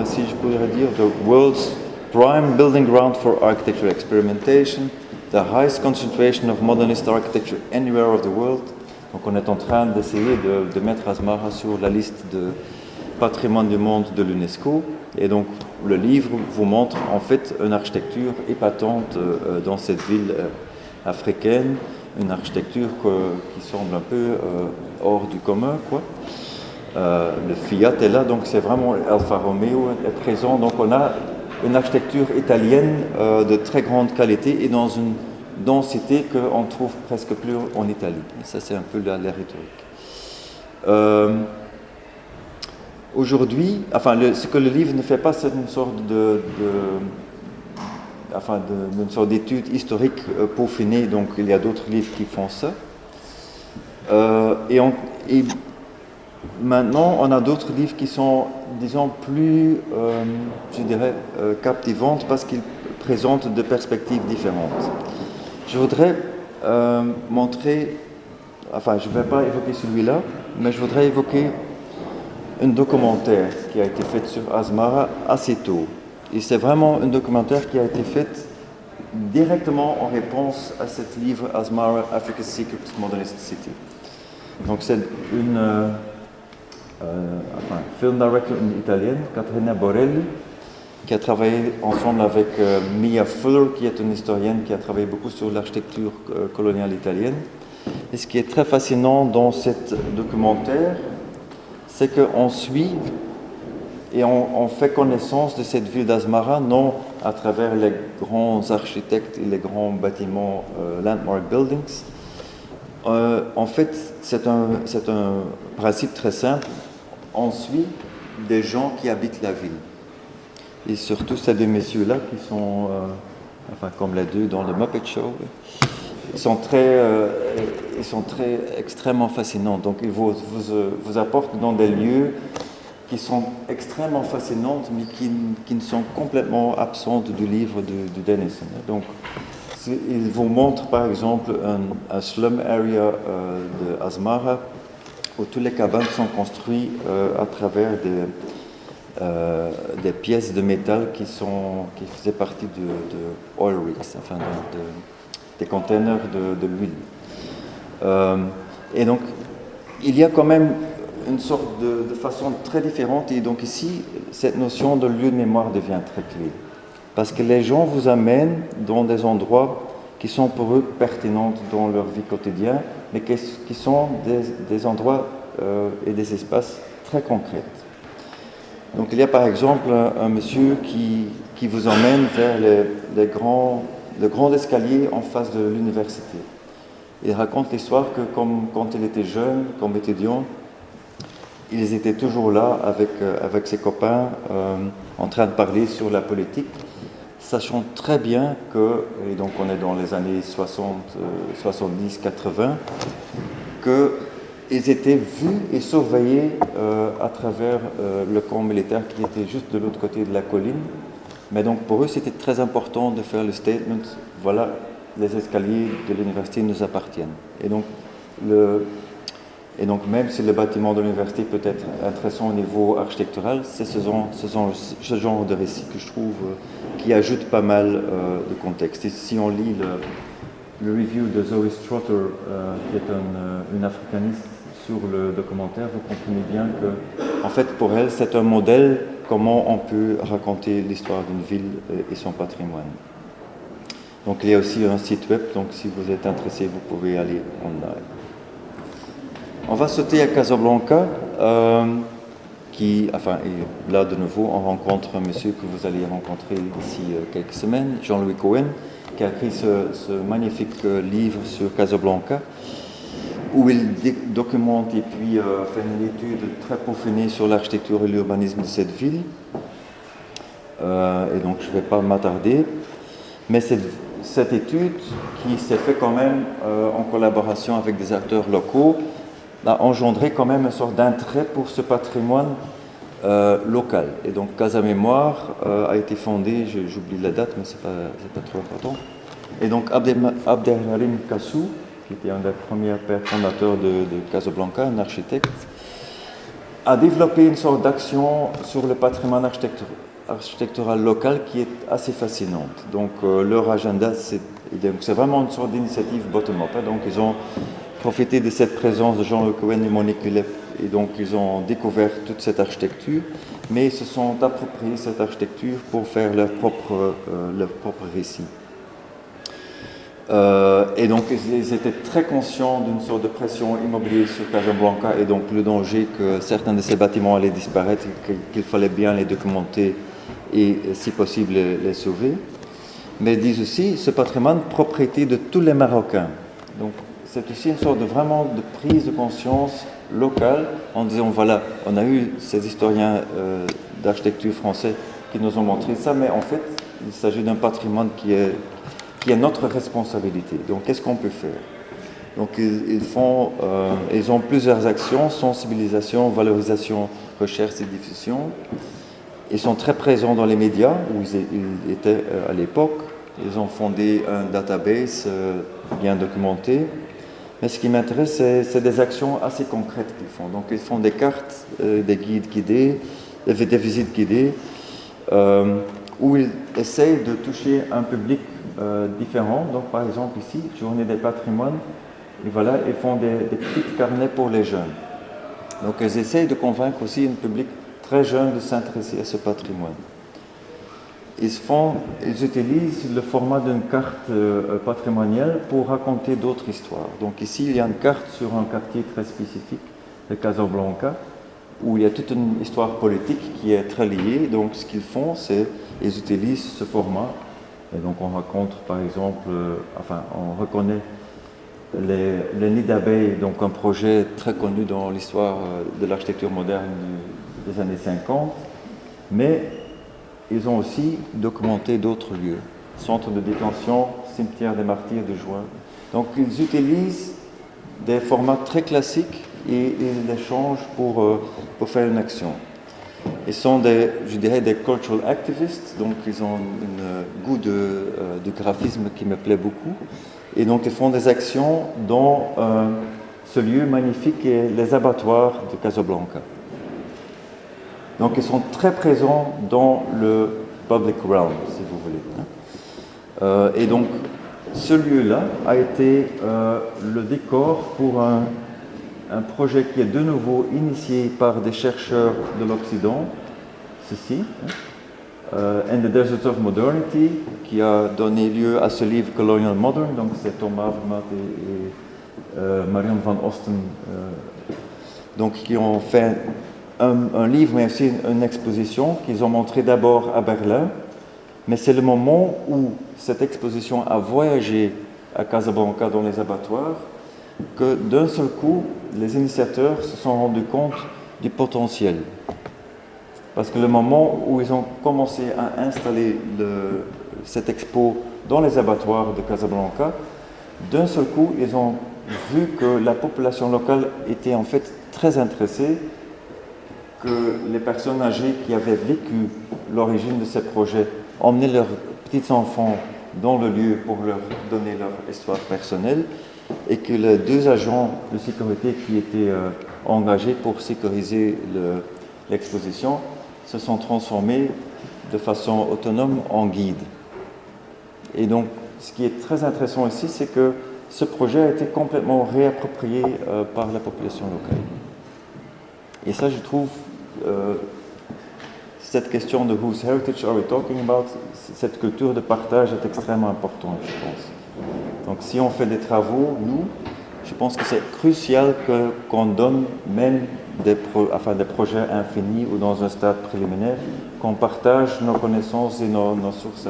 Speaker 1: si je pourrais dire, the world's prime building ground for architectural experimentation, the highest concentration of modernist architecture anywhere of the world, Donc on est en train d'essayer de mettre Asmara sur la liste de patrimoine du monde de l'UNESCO. Et donc le livre vous montre en fait une architecture épatante dans cette ville africaine, une architecture qui semble un peu hors du commun, quoi. Le Fiat est là, donc c'est vraiment Alfa Romeo est présent. Donc on a une architecture italienne de très grande qualité et dans une densité qu'on trouve presque plus en Italie. Et ça, c'est un peu la rhétorique. Aujourd'hui, ce que le livre ne fait pas, c'est une sorte d'une sorte d'étude historique peaufinée. Donc, il y a d'autres livres qui font ça. Et maintenant, on a d'autres livres qui sont, disons, plus, je dirais, captivantes parce qu'ils présentent des perspectives différentes. Je voudrais montrer, je ne vais pas évoquer celui-là, mais je voudrais évoquer un documentaire qui a été fait sur Asmara assez tôt. Et c'est vraiment un documentaire qui a été fait directement en réponse à ce livre Asmara, Africa's Secret Modernist City. Donc c'est une film director italienne, Caterina Borelli, qui a travaillé ensemble avec Mia Fuller, qui est une historienne qui a travaillé beaucoup sur l'architecture coloniale italienne. Et ce qui est très fascinant dans ce documentaire, c'est qu'on suit et on fait connaissance de cette ville d'Asmara, non à travers les grands architectes et les grands bâtiments, landmark buildings. En fait, c'est un principe très simple. On suit des gens qui habitent la ville. Et surtout ces deux messieurs-là qui sont, comme les deux dans le Muppet Show, ils sont extrêmement fascinants. Donc ils vous apportent dans des lieux qui sont extrêmement fascinants, mais qui ne sont complètement absentes du livre de Dennison. Donc ils vous montrent par exemple un slum area de Asmara où tous les cabanes sont construites à travers des pièces de métal qui faisaient partie de oil rigs, des containers de l'huile. Et donc, il y a quand même une sorte de façon très différente. Et donc ici, cette notion de lieu de mémoire devient très clé. Parce que les gens vous amènent dans des endroits qui sont pour eux pertinents dans leur vie quotidienne, mais qui sont des endroits et des espaces très concrets. Donc il y a par exemple un monsieur qui vous emmène vers le grand escalier en face de l'université. Il raconte l'histoire que quand il était jeune, comme étudiant, ils étaient toujours là avec ses copains en train de parler sur la politique, sachant très bien que, et donc on est dans les années 60, 70, 80, qu'ils étaient vus et surveillés à travers le camp militaire qui était juste de l'autre côté de la colline. Mais donc pour eux, c'était très important de faire le statement, voilà, les escaliers de l'université nous appartiennent. Et donc même si le bâtiment de l'université peut être intéressant au niveau architectural, c'est ce genre de récit que je trouve qui ajoute pas mal de contexte. Et si on lit le review de Zoe Strotter, qui est une africaniste, sur le documentaire, vous comprenez bien que, en fait, pour elle, c'est un modèle comment on peut raconter l'histoire d'une ville et son patrimoine. Donc il y a aussi un site web, donc si vous êtes intéressé, vous pouvez aller en live. On va sauter à Casablanca, et là de nouveau on rencontre un monsieur que vous allez rencontrer d'ici quelques semaines, Jean-Louis Cohen, qui a écrit ce magnifique livre sur Casablanca, où il documente et puis fait une étude très peaufinée sur l'architecture et l'urbanisme de cette ville. Et donc je ne vais pas m'attarder, mais cette étude, qui s'est faite quand même en collaboration avec des acteurs locaux, a engendré quand même une sorte d'intérêt pour ce patrimoine local. Et donc Casa Mémoire a été fondée, j'oublie la date, mais c'est pas trop important. Et donc Abdelharim Kassou, qui était un des premiers pères fondateurs de Casablanca, un architecte, a développé une sorte d'action sur le patrimoine architectural local qui est assez fascinante. Donc leur agenda, c'est vraiment une sorte d'initiative bottom-up. Donc ils ont profité de cette présence de Jean-Luc Cohen et Monique Lep, et donc ils ont découvert toute cette architecture, mais ils se sont appropriés cette architecture pour faire leur propre récit. Et donc ils étaient très conscients d'une sorte de pression immobilière sur Casablanca et donc le danger que certains de ces bâtiments allaient disparaître, qu'il fallait bien les documenter et si possible les sauver. Mais ils disent aussi ce patrimoine propriété de tous les Marocains. Donc c'est aussi une sorte de vraiment de prise de conscience locale en disant voilà, on a eu ces historiens d'architecture français qui nous ont montré ça, mais en fait il s'agit d'un patrimoine qui est notre responsabilité. Donc, qu'est-ce qu'on peut faire? Donc, ils ont plusieurs actions, sensibilisation, valorisation, recherche et diffusion. Ils sont très présents dans les médias, où ils étaient à l'époque. Ils ont fondé un database bien documenté. Mais ce qui m'intéresse, c'est des actions assez concrètes qu'ils font. Donc, ils font des cartes, des guides guidés, des visites guidées, où ils essayent de toucher un public différents. Donc, par exemple, ici, Journée des patrimoines, et voilà, ils font des petits carnets pour les jeunes. Donc, ils essayent de convaincre aussi un public très jeune de s'intéresser à ce patrimoine. Ils utilisent le format d'une carte patrimoniale pour raconter d'autres histoires. Donc, ici, il y a une carte sur un quartier très spécifique de Casablanca, où il y a toute une histoire politique qui est très liée. Donc, ce qu'ils font, c'est qu'ils utilisent ce format. Et donc on raconte par exemple, on reconnaît les nids d'abeilles, donc un projet très connu dans l'histoire de l'architecture moderne des années 50, mais ils ont aussi documenté d'autres lieux, centre de détention, cimetière des martyrs de Juin. Donc ils utilisent des formats très classiques et ils les changent pour faire une action. Ils sont des cultural activists, donc ils ont un goût de graphisme qui me plaît beaucoup. Et donc ils font des actions dans ce lieu magnifique qui est les abattoirs de Casablanca. Donc ils sont très présents dans le public realm, si vous voulez. Et donc ce lieu-là a été le décor pour un projet qui est de nouveau initié par des chercheurs de l'Occident, ceci, And the Deserts of Modernity, qui a donné lieu à ce livre Colonial Modern, donc c'est Thomas Vermaat et Marion van Osten, donc qui ont fait un livre, mais aussi une exposition qu'ils ont montré d'abord à Berlin, mais c'est le moment où cette exposition a voyagé à Casablanca dans les abattoirs, que d'un seul coup, les initiateurs se sont rendus compte du potentiel. Parce que le moment où ils ont commencé à installer cette expo dans les abattoirs de Casablanca, d'un seul coup, ils ont vu que la population locale était en fait très intéressée, que les personnes âgées qui avaient vécu l'origine de ces projets emmenaient leurs petits-enfants dans le lieu pour leur donner leur histoire personnelle, et que les deux agents de sécurité qui étaient engagés pour sécuriser l'exposition se sont transformés de façon autonome en guides. Et donc, ce qui est très intéressant ici, c'est que ce projet a été complètement réapproprié par la population locale. Et ça, je trouve, cette question de whose heritage are we talking about, cette culture de partage est extrêmement importante, je pense. Donc si on fait des travaux, nous, je pense que c'est crucial qu'on donne même des projets infinis ou dans un stade préliminaire, qu'on partage nos connaissances et nos sources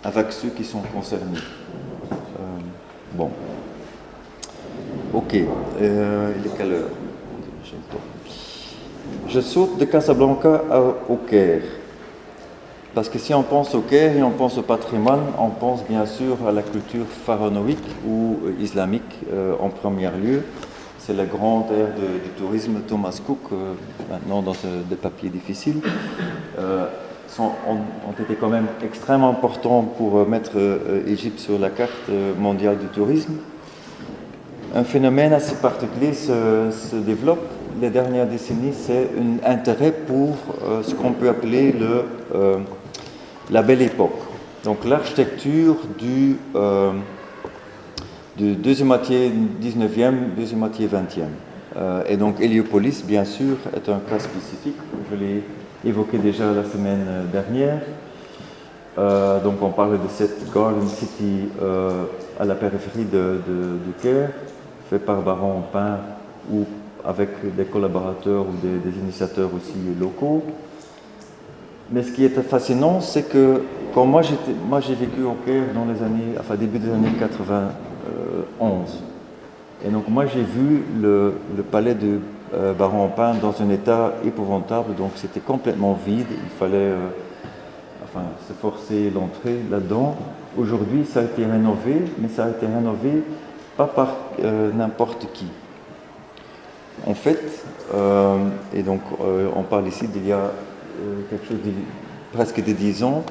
Speaker 1: avec ceux qui sont concernés. Bon. Ok. Il est quelle heure? J'ai le temps. Je saute de Casablanca au Caire. Parce que si on pense au Caire et on pense au patrimoine, on pense bien sûr à la culture pharaonique ou islamique en premier lieu. C'est la grande ère du tourisme. Thomas Cook, maintenant dans des papiers difficiles, ont été quand même extrêmement importants pour mettre l'Égypte sur la carte mondiale du tourisme. Un phénomène assez particulier se développe les dernières décennies, c'est un intérêt pour ce qu'on peut appeler la Belle Époque. Donc l'architecture de deuxième moitié 19e, deuxième moitié 20e. Et donc Héliopolis, bien sûr, est un cas spécifique. Je l'ai évoqué déjà la semaine dernière. Donc on parle de cette Garden City à la périphérie du Caire, fait par Baron Pin ou avec des collaborateurs ou des initiateurs aussi locaux. Mais ce qui était fascinant, c'est que quand moi j'ai vécu au Caire dans les années, enfin début des années 91. Et donc moi j'ai vu le palais de Baron Pin dans un état épouvantable, donc c'était complètement vide, il fallait se forcer l'entrée là-dedans. Aujourd'hui ça a été rénové, mais ça a été rénové pas par n'importe qui. En fait, et donc on parle ici d'il y a quelque chose de presque de 10 ans,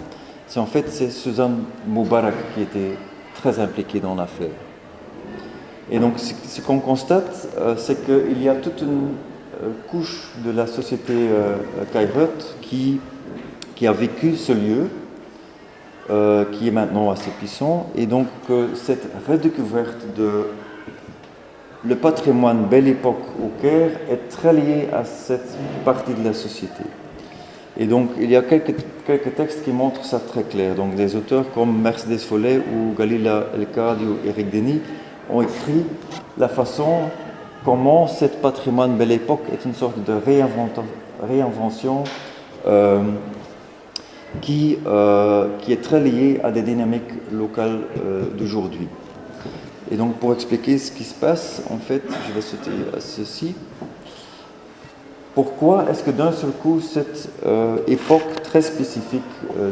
Speaker 1: c'est Suzanne Moubarak qui était très impliquée dans l'affaire. Et donc ce qu'on constate, c'est qu'il y a toute une couche de la société Kairos qui a vécu ce lieu, qui est maintenant assez puissant, et donc cette redécouverte de le patrimoine Belle Époque au Caire est très lié à cette partie de la société. Et donc il y a quelques textes qui montrent ça très clair. Donc des auteurs comme Mercedes Follet ou Galila El-Kadi ou Eric Denis ont écrit la façon comment cette patrimoine Belle Époque est une sorte de réinvention qui est très liée à des dynamiques locales d'aujourd'hui. Et donc pour expliquer ce qui se passe, en fait, je vais sauter à ceci. Pourquoi est-ce que d'un seul coup, cette époque très spécifique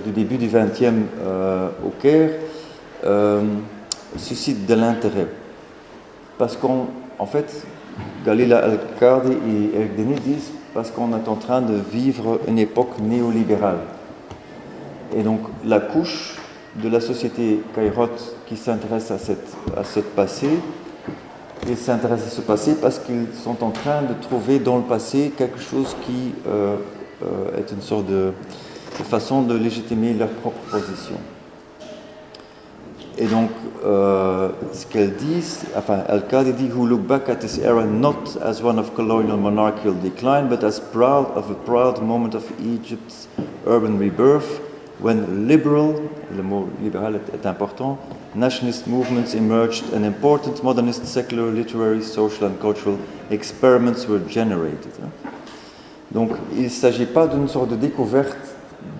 Speaker 1: du début du XXe au Caire suscite de l'intérêt? Parce qu'en fait, Galila El-Kadi et Eric Denis disent parce qu'on est en train de vivre une époque néolibérale. Et donc la couche de la société Kairos qui s'intéresse à ce passé, ils s'intéressent à ce passé parce qu'ils sont en train de trouver dans le passé quelque chose qui est une sorte de façon de légitimer leur propre position. Et donc, ce qu'elle dit, El-Kadi dit, who look back at this era not as one of colonial monarchical decline, but as proud of a proud moment of Egypt's urban rebirth, when liberal, le mot libéral est important, nationalist movements emerged and important modernist, secular, literary, social and cultural experiments were generated. Donc, il ne s'agit pas d'une sorte de découverte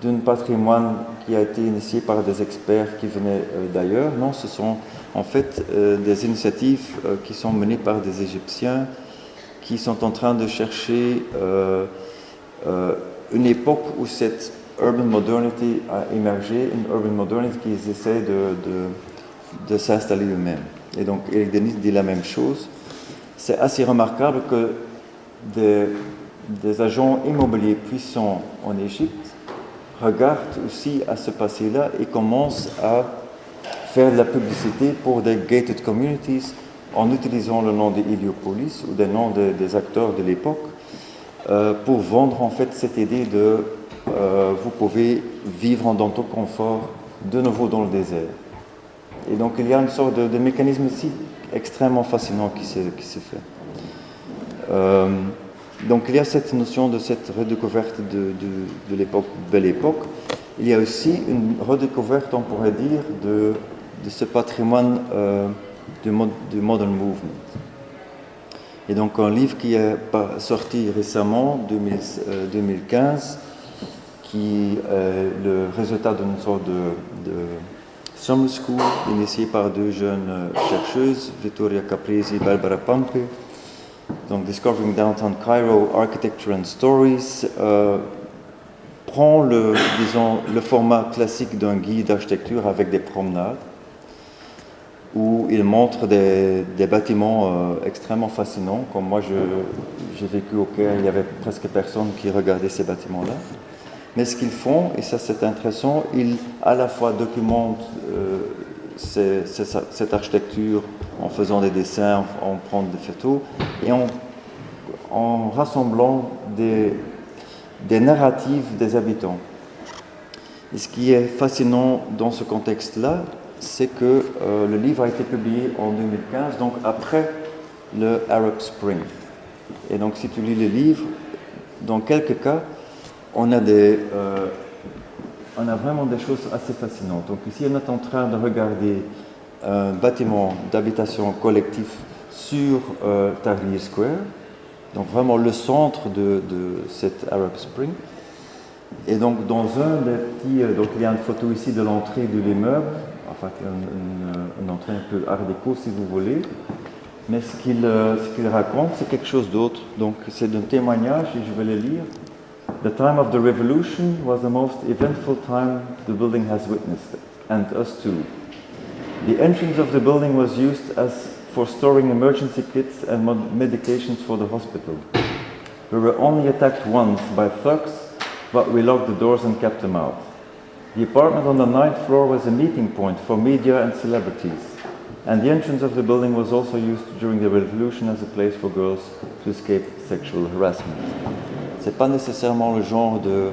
Speaker 1: d'un patrimoine qui a été initié par des experts qui venaient d'ailleurs. Non, ce sont en fait des initiatives qui sont menées par des Égyptiens qui sont en train de chercher une époque où cette urban modernity a émergé, une urban modernity qui essaie de s'installer eux-mêmes. Et donc Eric Denis dit la même chose. C'est assez remarquable que des agents immobiliers puissants en Égypte regardent aussi à ce passé-là et commencent à faire de la publicité pour des gated communities en utilisant le nom des Héliopolis ou des noms des acteurs de l'époque pour vendre en fait cette idée de vous pouvez vivre dans tout confort de nouveau dans le désert. Et donc il y a une sorte de mécanisme ici extrêmement fascinant qui se fait. Donc il y a cette notion de cette redécouverte de l'époque, Belle Époque. Il y a aussi une redécouverte, on pourrait dire, de ce patrimoine du Modern Movement. Et donc un livre qui est sorti récemment, 2015, qui est le résultat d'une sorte de summer school initiée par deux jeunes chercheuses, Vittoria Capresi et Barbara Pampe. Donc Discovering Downtown Cairo, Architecture and Stories prend le format classique d'un guide d'architecture avec des promenades où il montre des bâtiments extrêmement fascinants. Comme moi, j'ai vécu au Caire, il y avait presque personne qui regardait ces bâtiments-là. Mais ce qu'ils font, et ça c'est intéressant, ils à la fois documentent cette architecture en faisant des dessins, en prenant des photos, et en rassemblant des narratives des habitants. Et ce qui est fascinant dans ce contexte-là, c'est que le livre a été publié en 2015, donc après le Arab Spring. Et donc si tu lis le livre, dans quelques cas, on a vraiment des choses assez fascinantes. Donc ici, on est en train de regarder un bâtiment d'habitation collectif sur Tahrir Square, donc vraiment le centre de cet Arab Spring. Et donc dans un des petits, donc il y a une photo ici de l'entrée de l'immeuble, enfin une entrée un peu art déco si vous voulez, mais ce qu'il raconte c'est quelque chose d'autre. Donc c'est un témoignage et je vais le lire. The time of the revolution was the most eventful time the building has witnessed, and us too. The entrance of the building was used for storing emergency kits and medications for the hospital. We were only attacked once by thugs, but we locked the doors and kept them out. The apartment on the 9th floor was a meeting point for media and celebrities, and the entrance of the building was also used during the revolution as a place for girls to escape sexual harassment. C'est pas nécessairement le genre de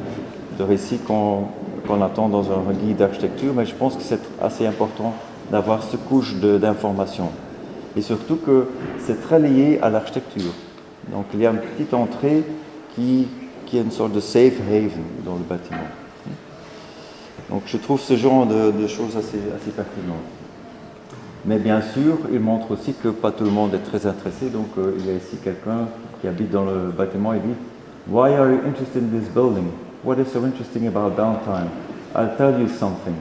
Speaker 1: récit qu'on attend dans un guide d'architecture, mais je pense que c'est assez important d'avoir ce couche d'informations. Et surtout que c'est très lié à l'architecture. Donc il y a une petite entrée qui est une sorte de safe haven dans le bâtiment. Donc je trouve ce genre de choses assez pertinentes. Mais bien sûr, il montre aussi que pas tout le monde est très intéressé. Donc il y a ici quelqu'un qui habite dans le bâtiment et dit « Why are you interested in this building? What is so interesting about downtime? I'll tell you something.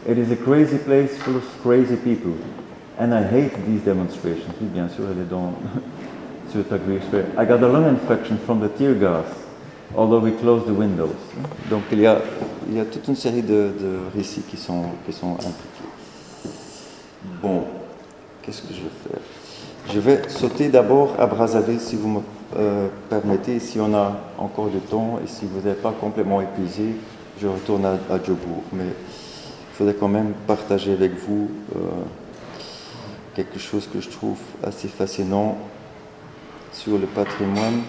Speaker 1: It is a crazy place full of crazy people. And I hate these demonstrations. » Oui, bien sûr, elle est sur Tahrir Square. « I got a lung infection from the tear gas, although we closed the windows. » Donc il y a toute une série de récits qui sont impliqués. Bon, qu'est-ce que je vais faire? Je vais sauter d'abord à Brazzaville, si vous me permettez, si on a encore du temps, et si vous n'êtes pas complètement épuisé, je retourne à Djobour. Mais il faudrait quand même partager avec vous quelque chose que je trouve assez fascinant sur le patrimoine.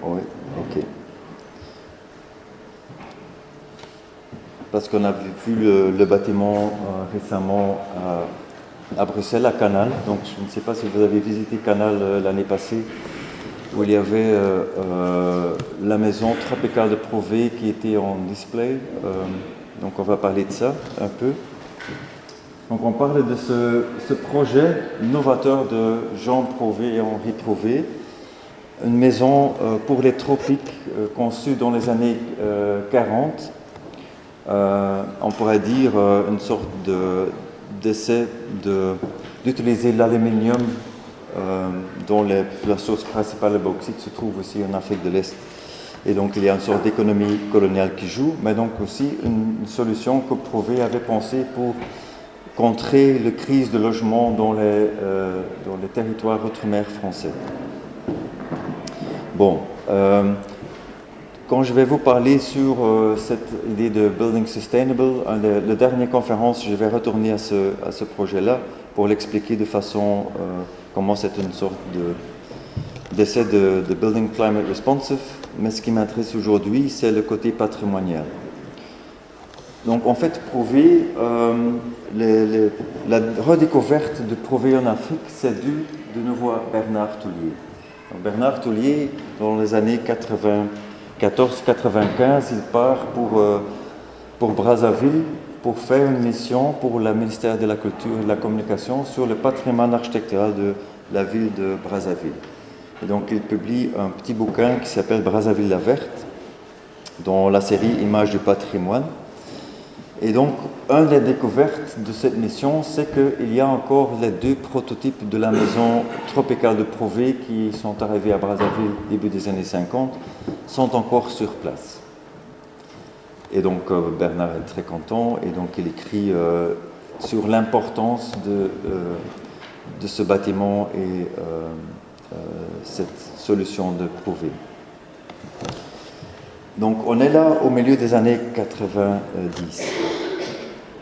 Speaker 1: Oui, ok. Parce qu'on a vu le bâtiment récemment à Bruxelles, à Canal. Donc je ne sais pas si vous avez visité Canal l'année passée, où il y avait la maison tropicale de Prouvé qui était en display. Donc on va parler de ça un peu. Donc on parle de ce projet novateur de Jean Prouvé et Henri Prouvé, une maison pour les tropiques conçue dans les années 40. On pourrait dire une sorte d'essai d'utiliser l'aluminium dont la source principale de bauxite se trouve aussi en Afrique de l'Est. Et donc il y a une sorte d'économie coloniale qui joue, mais donc aussi une solution que Prouvé avait pensée pour contrer la crise de logement dans les territoires outre-mer français. Bon, quand je vais vous parler sur cette idée de Building Sustainable, la dernière conférence, je vais retourner à ce projet-là pour l'expliquer de façon comment c'est une sorte d'essai de Building Climate Responsive, mais ce qui m'intéresse aujourd'hui, c'est le côté patrimonial. Donc en fait, Prouvé, la redécouverte de Prouvé en Afrique, c'est dû de nouveau à Bernard Toulier. Donc, Bernard Toulier, dans les années 94-95, il part pour Brazzaville pour faire une mission pour le ministère de la Culture et de la Communication sur le patrimoine architectural de la ville de Brazzaville. Et donc il publie un petit bouquin qui s'appelle Brazzaville la verte, dans la série Images du patrimoine. Et donc, une des découvertes de cette mission, c'est qu'il y a encore les deux prototypes de la maison tropicale de Prouvé qui sont arrivés à Brazzaville début des années 50, sont encore sur place. Et donc, Bernard est très content et donc il écrit sur l'importance de ce bâtiment et cette solution de Prouvé. Donc, on est là au milieu des années 90.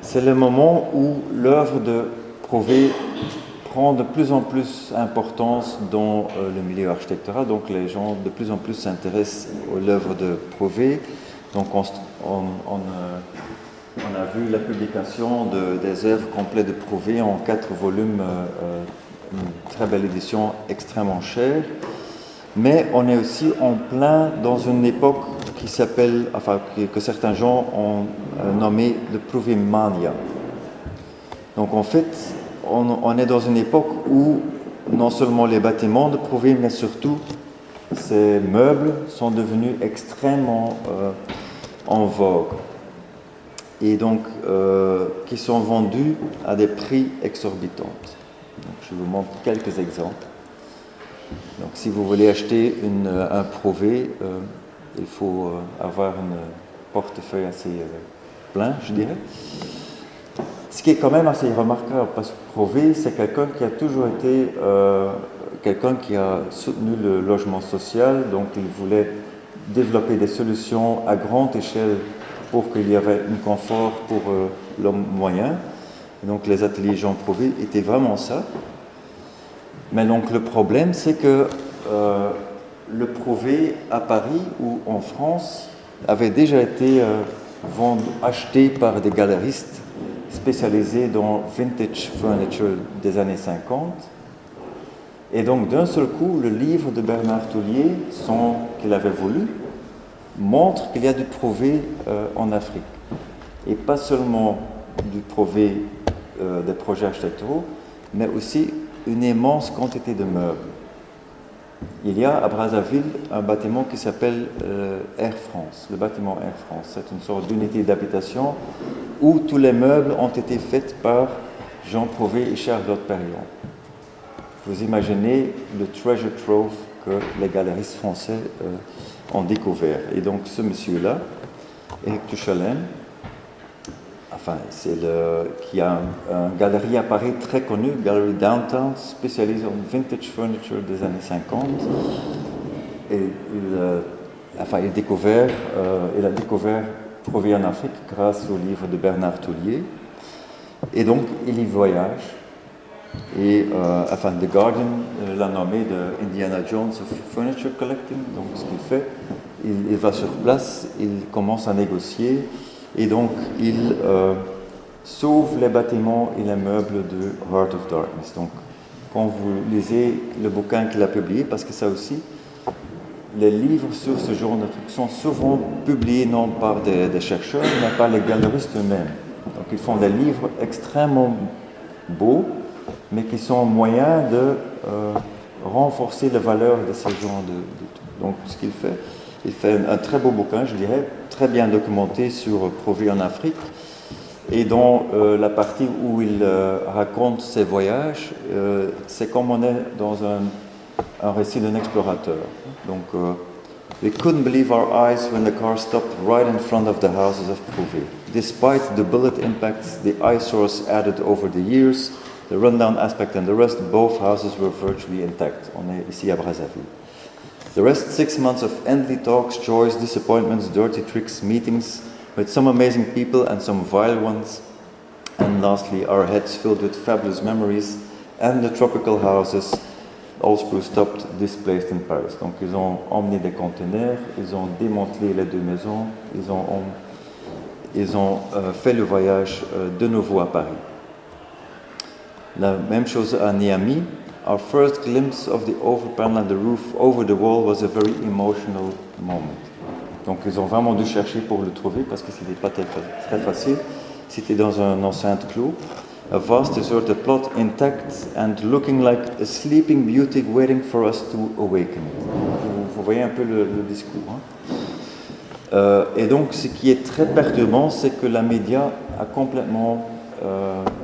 Speaker 1: C'est le moment où l'œuvre de Prouvé prend de plus en plus d'importance dans le milieu architectural. Donc, les gens de plus en plus s'intéressent à l'œuvre de Prouvé. Donc, on on a vu la publication des œuvres complètes de Prouvé en 4 volumes, une très belle édition extrêmement chère. Mais on est aussi en plein dans une époque qui s'appelle, enfin que certains gens ont nommé le Prouvé mania. Donc en fait, on est dans une époque où non seulement les bâtiments de Prouvé, mais surtout ces meubles sont devenus extrêmement en vogue et donc qui sont vendus à des prix exorbitants. Donc, je vous montre quelques exemples. Donc, si vous voulez acheter un Prouvé, il faut avoir un portefeuille assez plein, je dirais. Ce qui est quand même assez remarquable, parce que Prouvé, c'est quelqu'un qui a toujours été quelqu'un qui a soutenu le logement social, donc il voulait développer des solutions à grande échelle pour qu'il y ait un confort pour l'homme moyen. Et donc les ateliers Jean Prouvé étaient vraiment ça. Mais donc le problème, c'est que le Prouvé à Paris ou en France avait déjà été acheté par des galeristes spécialisés dans vintage furniture des années 50. Et donc d'un seul coup, le livre de Bernard Toulier, qu'il avait voulu, montre qu'il y a du Prouvé en Afrique. Et pas seulement du Prouvé des projets architecturaux, mais aussi une immense quantité de meubles. Il y a à Brazzaville un bâtiment qui s'appelle Air France, le bâtiment Air France. C'est une sorte d'unité d'habitation où tous les meubles ont été faits par Jean Prouvé et Charlotte Perriand. Vous imaginez le treasure trove que les galeristes français ont découvert. Et donc ce monsieur-là, Éric Tuchalem, qui a une galerie à Paris très connue, Gallery Downtown, spécialisée en vintage furniture des années 50. Et il a découvert Prouvé en Afrique grâce au livre de Bernard Toulier. Et donc, il y voyage. Et The Guardian l'a nommé de Indiana Jones of Furniture Collecting. Donc, ce qu'il fait, il va sur place, il commence à négocier. Et donc, il sauve les bâtiments et les meubles de Heart of Darkness. Donc, quand vous lisez le bouquin qu'il a publié, parce que ça aussi, les livres sur ce genre de trucs sont souvent publiés non par des chercheurs, mais par les galeristes eux-mêmes. Donc, ils font des livres extrêmement beaux, mais qui sont moyens de renforcer la valeur de ce genre de trucs. Donc, ce qu'il fait, il fait un très beau bouquin, je dirais, très bien documenté sur Prouvé en Afrique. Et dans la partie où il raconte ses voyages, c'est comme on est dans un récit d'un explorateur. Donc, we couldn't believe our eyes when the car stopped right in front of the houses of Prouvé. Despite the bullet impacts, the eyesores added over the years, the rundown aspect and the rest, both houses were virtually intact. On est ici à Brazzaville. The rest 6 months of endless talks, joys, disappointments, dirty tricks, meetings with some amazing people and some vile ones. And lastly, our heads filled with fabulous memories and the tropical houses, all spruced up, displaced in Paris. Donc ils ont emmené des conteneurs, ils ont démantelé les 2 maisons, ils ont fait le voyage de nouveau à Paris. La même chose à Niamey. Our first glimpse of the overpanel and the roof over the wall was a very emotional moment. Donc ils ont vraiment dû chercher pour le trouver parce que c'était pas très facile. C'était dans un enceinte clos. A vast deserted plot intact and looking like a sleeping beauty waiting for us to awaken. Vous voyez un peu le discours. Hein? Et donc ce qui est très perturbant, c'est que la média a complètement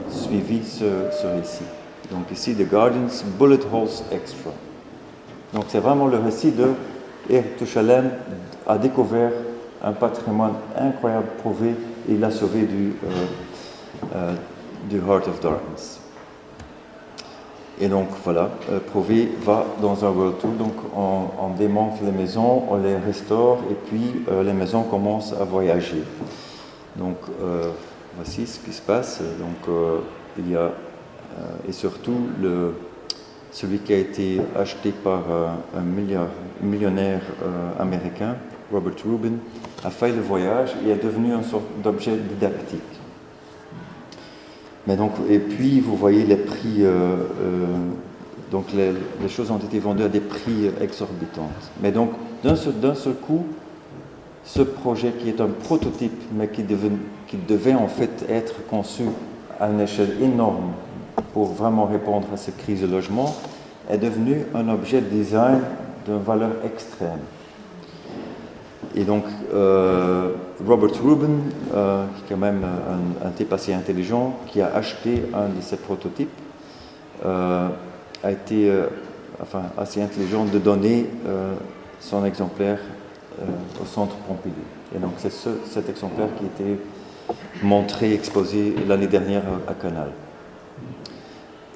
Speaker 1: suivi ce récit. Donc ici, The Guardian's Bullet Holes Extra. Donc c'est vraiment le récit de Éric Tuchalem a découvert un patrimoine incroyable Prouvé et il l'a sauvé du Heart of Darkness. Et donc voilà, Prouvé va dans un World Tour, donc on démonte les maisons, on les restaure et puis les maisons commencent à voyager. Donc voici ce qui se passe. Donc il y a et surtout celui qui a été acheté par un millionnaire américain, Robert Rubin, a fait le voyage et est devenu une sorte d'objet didactique. Mais donc, et puis, vous voyez les prix, donc les choses ont été vendues à des prix exorbitants. Mais donc, d'un seul coup, ce projet qui est un prototype, mais qui devait en fait être conçu à une échelle énorme pour vraiment répondre à cette crise de logement, est devenu un objet de design d'une valeur extrême. Et donc, Robert Rubin, qui est quand même un type assez intelligent, qui a acheté un de ces prototypes, a été assez intelligent de donner son exemplaire au Centre Pompidou. Et donc, c'est cet exemplaire qui a été montré, exposé l'année dernière à Canal.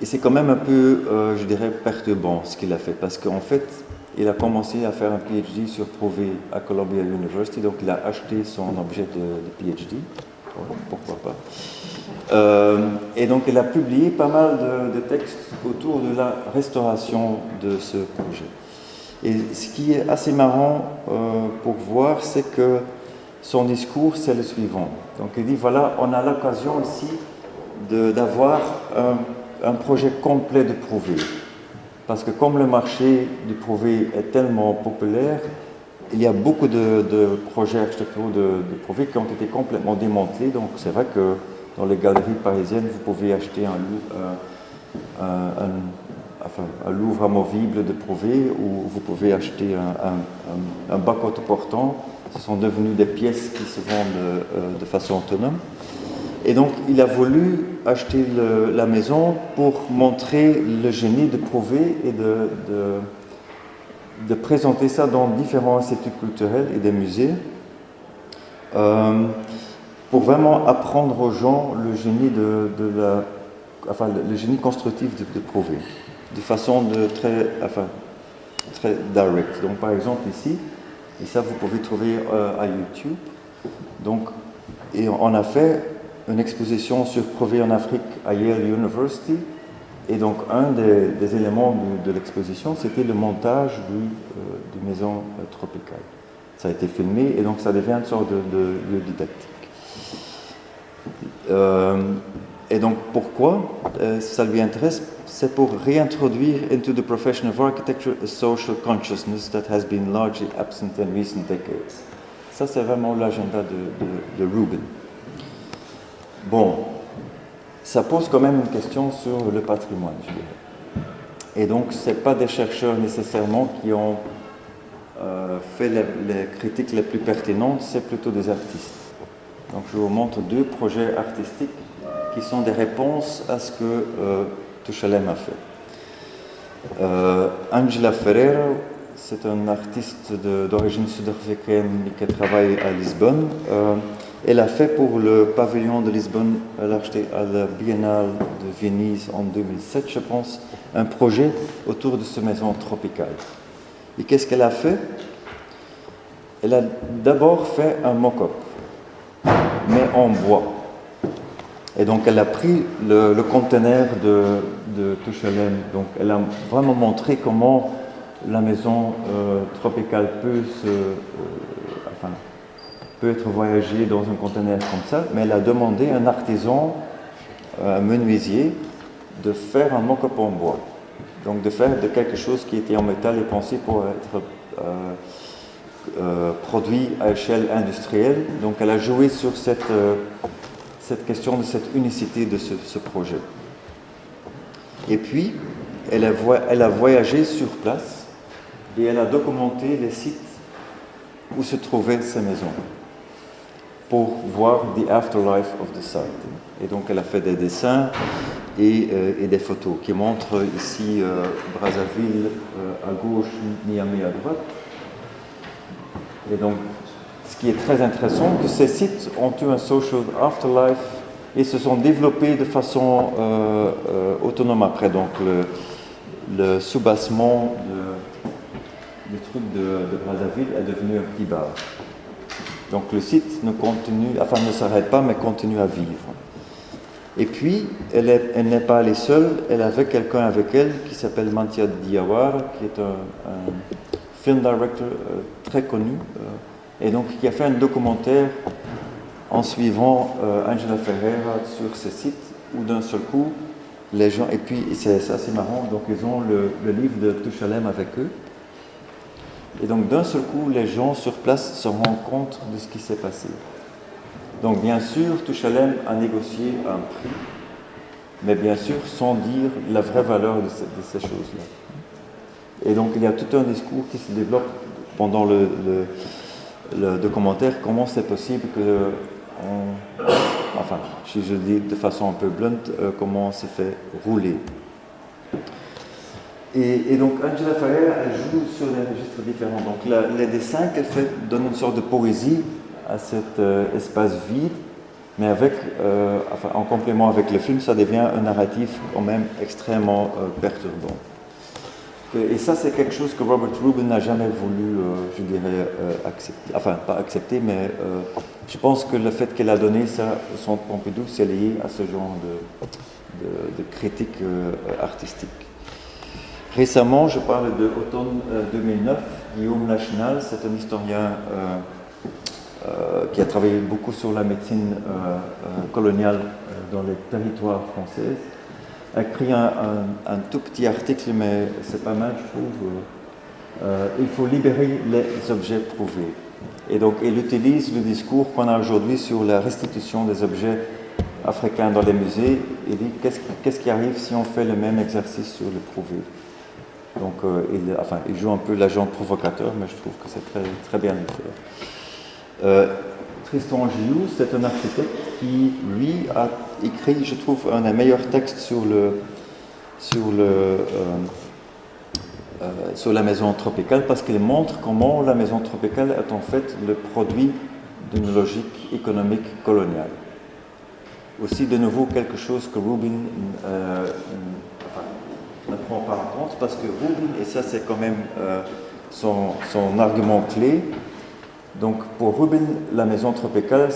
Speaker 1: Et c'est quand même un peu, je dirais, perturbant ce qu'il a fait, parce qu'en fait, il a commencé à faire un PhD sur Prouvé à Columbia University, donc il a acheté son objet de PhD, pourquoi pas. Et donc il a publié pas mal de textes autour de la restauration de ce projet. Et ce qui est assez marrant pour voir, c'est que son discours, c'est le suivant. Donc il dit, voilà, on a l'occasion ici d'avoir un projet complet de Prouvé. Parce que comme le marché du Prouvé est tellement populaire, il y a beaucoup de projets architecturaux de Prouvé qui ont été complètement démantelés. Donc c'est vrai que dans les galeries parisiennes, vous pouvez acheter un Louvre amovible de Prouvé, ou vous pouvez acheter un bac autoportant. Ce sont devenus des pièces qui se vendent de façon autonome. Et donc, il a voulu acheter la maison pour montrer le génie de Prouvé et de présenter ça dans différents instituts culturels et des musées, pour vraiment apprendre aux gens le génie le génie constructif de Prouvé, de façon très direct. Donc, par exemple, ici, et ça vous pouvez trouver à YouTube. Donc, et on a fait une exposition sur Prouvé en Afrique à Yale University. Et donc, un des éléments de l'exposition, c'était le montage du maison tropicale. Ça a été filmé et donc ça devient une sorte de lieu didactique. Et donc, pourquoi ça lui intéresse? C'est pour réintroduire into the profession of architecture a social consciousness that has been largely absent in recent decades. Ça, c'est vraiment l'agenda de Rubin. Bon, ça pose quand même une question sur le patrimoine, je dirais. Et donc, ce n'est pas des chercheurs nécessairement qui ont fait les critiques les plus pertinentes, c'est plutôt des artistes. Donc, je vous montre deux projets artistiques qui sont des réponses à ce que Tuchalem a fait. Angela Ferreira, c'est un artiste d'origine sud-africaine qui travaille à Lisbonne. Elle a fait pour le pavillon de Lisbonne, à la Biennale de Venise en 2007, je pense, un projet autour de cette maison tropicale. Et qu'est-ce qu'elle a fait? Elle a d'abord fait un mock-up, mais en bois. Et donc elle a pris le conteneur de Tuchalem. Donc elle a vraiment montré comment la maison tropicale peut être voyagée dans un conteneur comme ça, mais elle a demandé à un artisan, un menuisier, de faire un mock-up en bois. Donc de faire de quelque chose qui était en métal et pensé pour être produit à échelle industrielle. Donc elle a joué sur cette question de cette unicité de ce projet. Et puis, elle a voyagé sur place et elle a documenté les sites où se trouvaient ces maisons pour voir the afterlife of the site. Et donc, elle a fait des dessins et des photos qui montrent ici Brazzaville à gauche, Niamey à droite. Et donc, ce qui est très intéressant, que ces sites ont eu un social afterlife et se sont développés de façon autonome après. Donc, le soubassement du truc de Brazzaville est devenu un petit bar. Donc, le site ne s'arrête pas, mais continue à vivre. Et puis, elle n'est pas allée seule, elle avait quelqu'un avec elle qui s'appelle Mantia Diawara, qui est un film director très connu, et donc qui a fait un documentaire en suivant Angela Ferreira sur ce site, où d'un seul coup, les gens, et puis c'est assez marrant, donc ils ont le livre de Touchalem avec eux, et donc d'un seul coup, les gens sur place se rendent compte de ce qui s'est passé. Donc bien sûr, Touchalem a négocié un prix, mais bien sûr sans dire la vraie valeur de ces choses-là. Et donc il y a tout un discours qui se développe pendant le documentaire, comment c'est possible que, enfin, si je dis de façon un peu blunt, comment c'est fait rouler. Et donc Angela Ferreira, elle joue sur des registres différents. Donc les dessins qu'elle fait donnent une sorte de poésie à cet espace vide, mais avec, enfin, en complément avec le film, ça devient un narratif quand même extrêmement perturbant. Et ça, c'est quelque chose que Robert Rubin n'a jamais voulu, je dirais, accepter. Enfin, pas accepter, mais je pense que le fait qu'elle a donné ça au Centre Pompidou, c'est lié à ce genre de critique artistique. Récemment, je parle de automne 2009, Guillaume Lachenal, c'est un historien qui a travaillé beaucoup sur la médecine coloniale dans les territoires français, a écrit un tout petit article, mais c'est pas mal, je trouve. Il faut libérer les objets prouvés. Et donc, il utilise le discours qu'on a aujourd'hui sur la restitution des objets africains dans les musées. Il dit qu'est-ce qui arrive si on fait le même exercice sur le prouvé. Donc, il joue un peu l'agent provocateur, mais je trouve que c'est très, très bien fait. Tristan Gilloux, c'est un architecte qui, lui, a écrit, je trouve, un des meilleurs textes sur la maison tropicale, parce qu'il montre comment la maison tropicale est en fait le produit d'une logique économique coloniale. Aussi, de nouveau, quelque chose que Rubin ne prend pas en compte, parce que Rubin, et ça c'est quand même son argument clé, donc pour Rubin, la maison tropicale,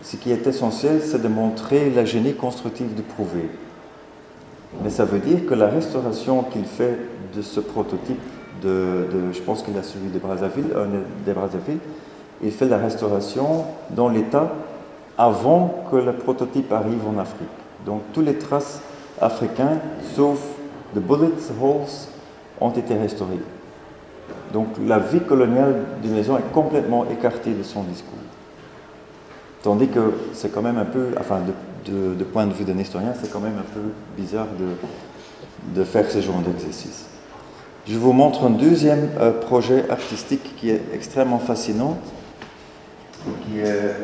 Speaker 1: ce qui est essentiel, c'est de montrer la génie constructive du prouvé. Mais ça veut dire que la restauration qu'il fait de ce prototype, je pense qu'il a celui de Brazzaville, il fait la restauration dans l'état avant que le prototype arrive en Afrique. Donc toutes les traces africaines, sauf the bullet holes, ont été restaurées. Donc la vie coloniale d'une maison est complètement écartée de son discours. Tandis que c'est quand même un peu, enfin de point de vue d'un historien, c'est quand même un peu bizarre de faire ce genre d'exercice. Je vous montre un deuxième projet artistique qui est extrêmement fascinant, qui est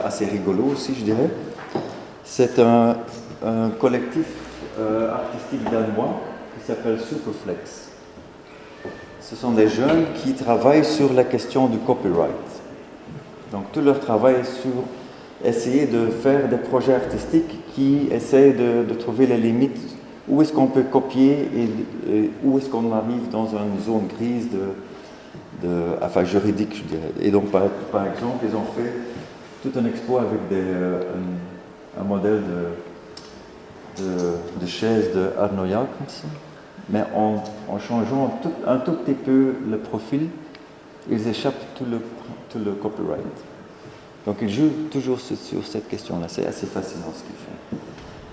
Speaker 1: assez rigolo aussi, je dirais. C'est un collectif artistique danois qui s'appelle Superflex. Ce sont des jeunes qui travaillent sur la question du copyright. Donc tout leur travail est sur essayer de faire des projets artistiques qui essayent de trouver les limites, où est-ce qu'on peut copier et où est-ce qu'on arrive dans une zone grise enfin juridique, je dirais. Et donc par exemple, ils ont fait tout un expo avec un modèle de chaise de Arno Jacobsen, mais en changeant un tout petit peu le profil, ils échappent tout le copyright. Donc ils jouent toujours sur cette question-là. C'est assez fascinant ce qu'ils font.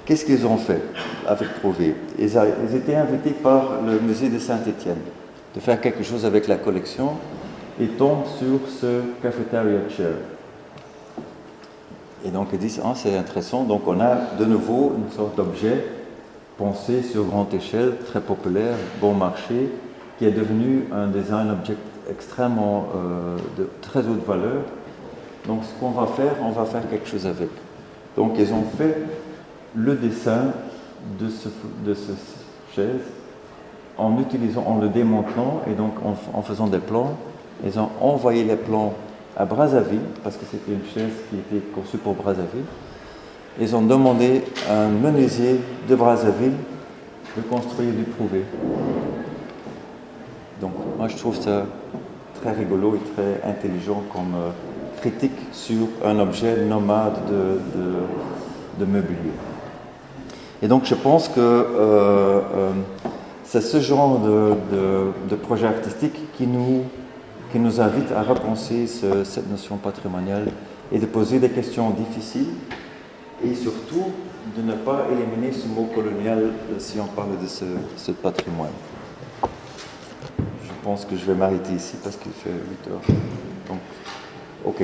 Speaker 1: Qu'est-ce qu'ils ont fait avec Prouvé? Ils étaient invités par le musée de Saint-Étienne de faire quelque chose avec la collection et tombent sur ce cafeteria chair. Et donc ils disent, c'est intéressant, donc on a de nouveau une sorte d'objet pensé sur grande échelle, très populaire, bon marché, qui est devenu un design object extrêmement de très haute valeur. Donc ce qu'on va faire, on va faire quelque chose avec. Donc ils ont fait le dessin de ce chaise en le démantelant et donc en faisant des plans. Ils ont envoyé les plans à Brazzaville, parce que c'était une chaise qui était conçue pour Brazzaville. Ils ont demandé à un menuisier de Brazzaville de construire du prouvé. Donc moi je trouve ça très rigolo et très intelligent comme critique sur un objet nomade de mobilier. Et donc je pense que c'est ce genre de projet artistique qui nous qui nous invite à repenser cette notion patrimoniale et de poser des questions difficiles et surtout de ne pas éliminer ce mot colonial si on parle de ce patrimoine. Je pense que je vais m'arrêter ici parce qu'il fait 8 heures. Donc, ok.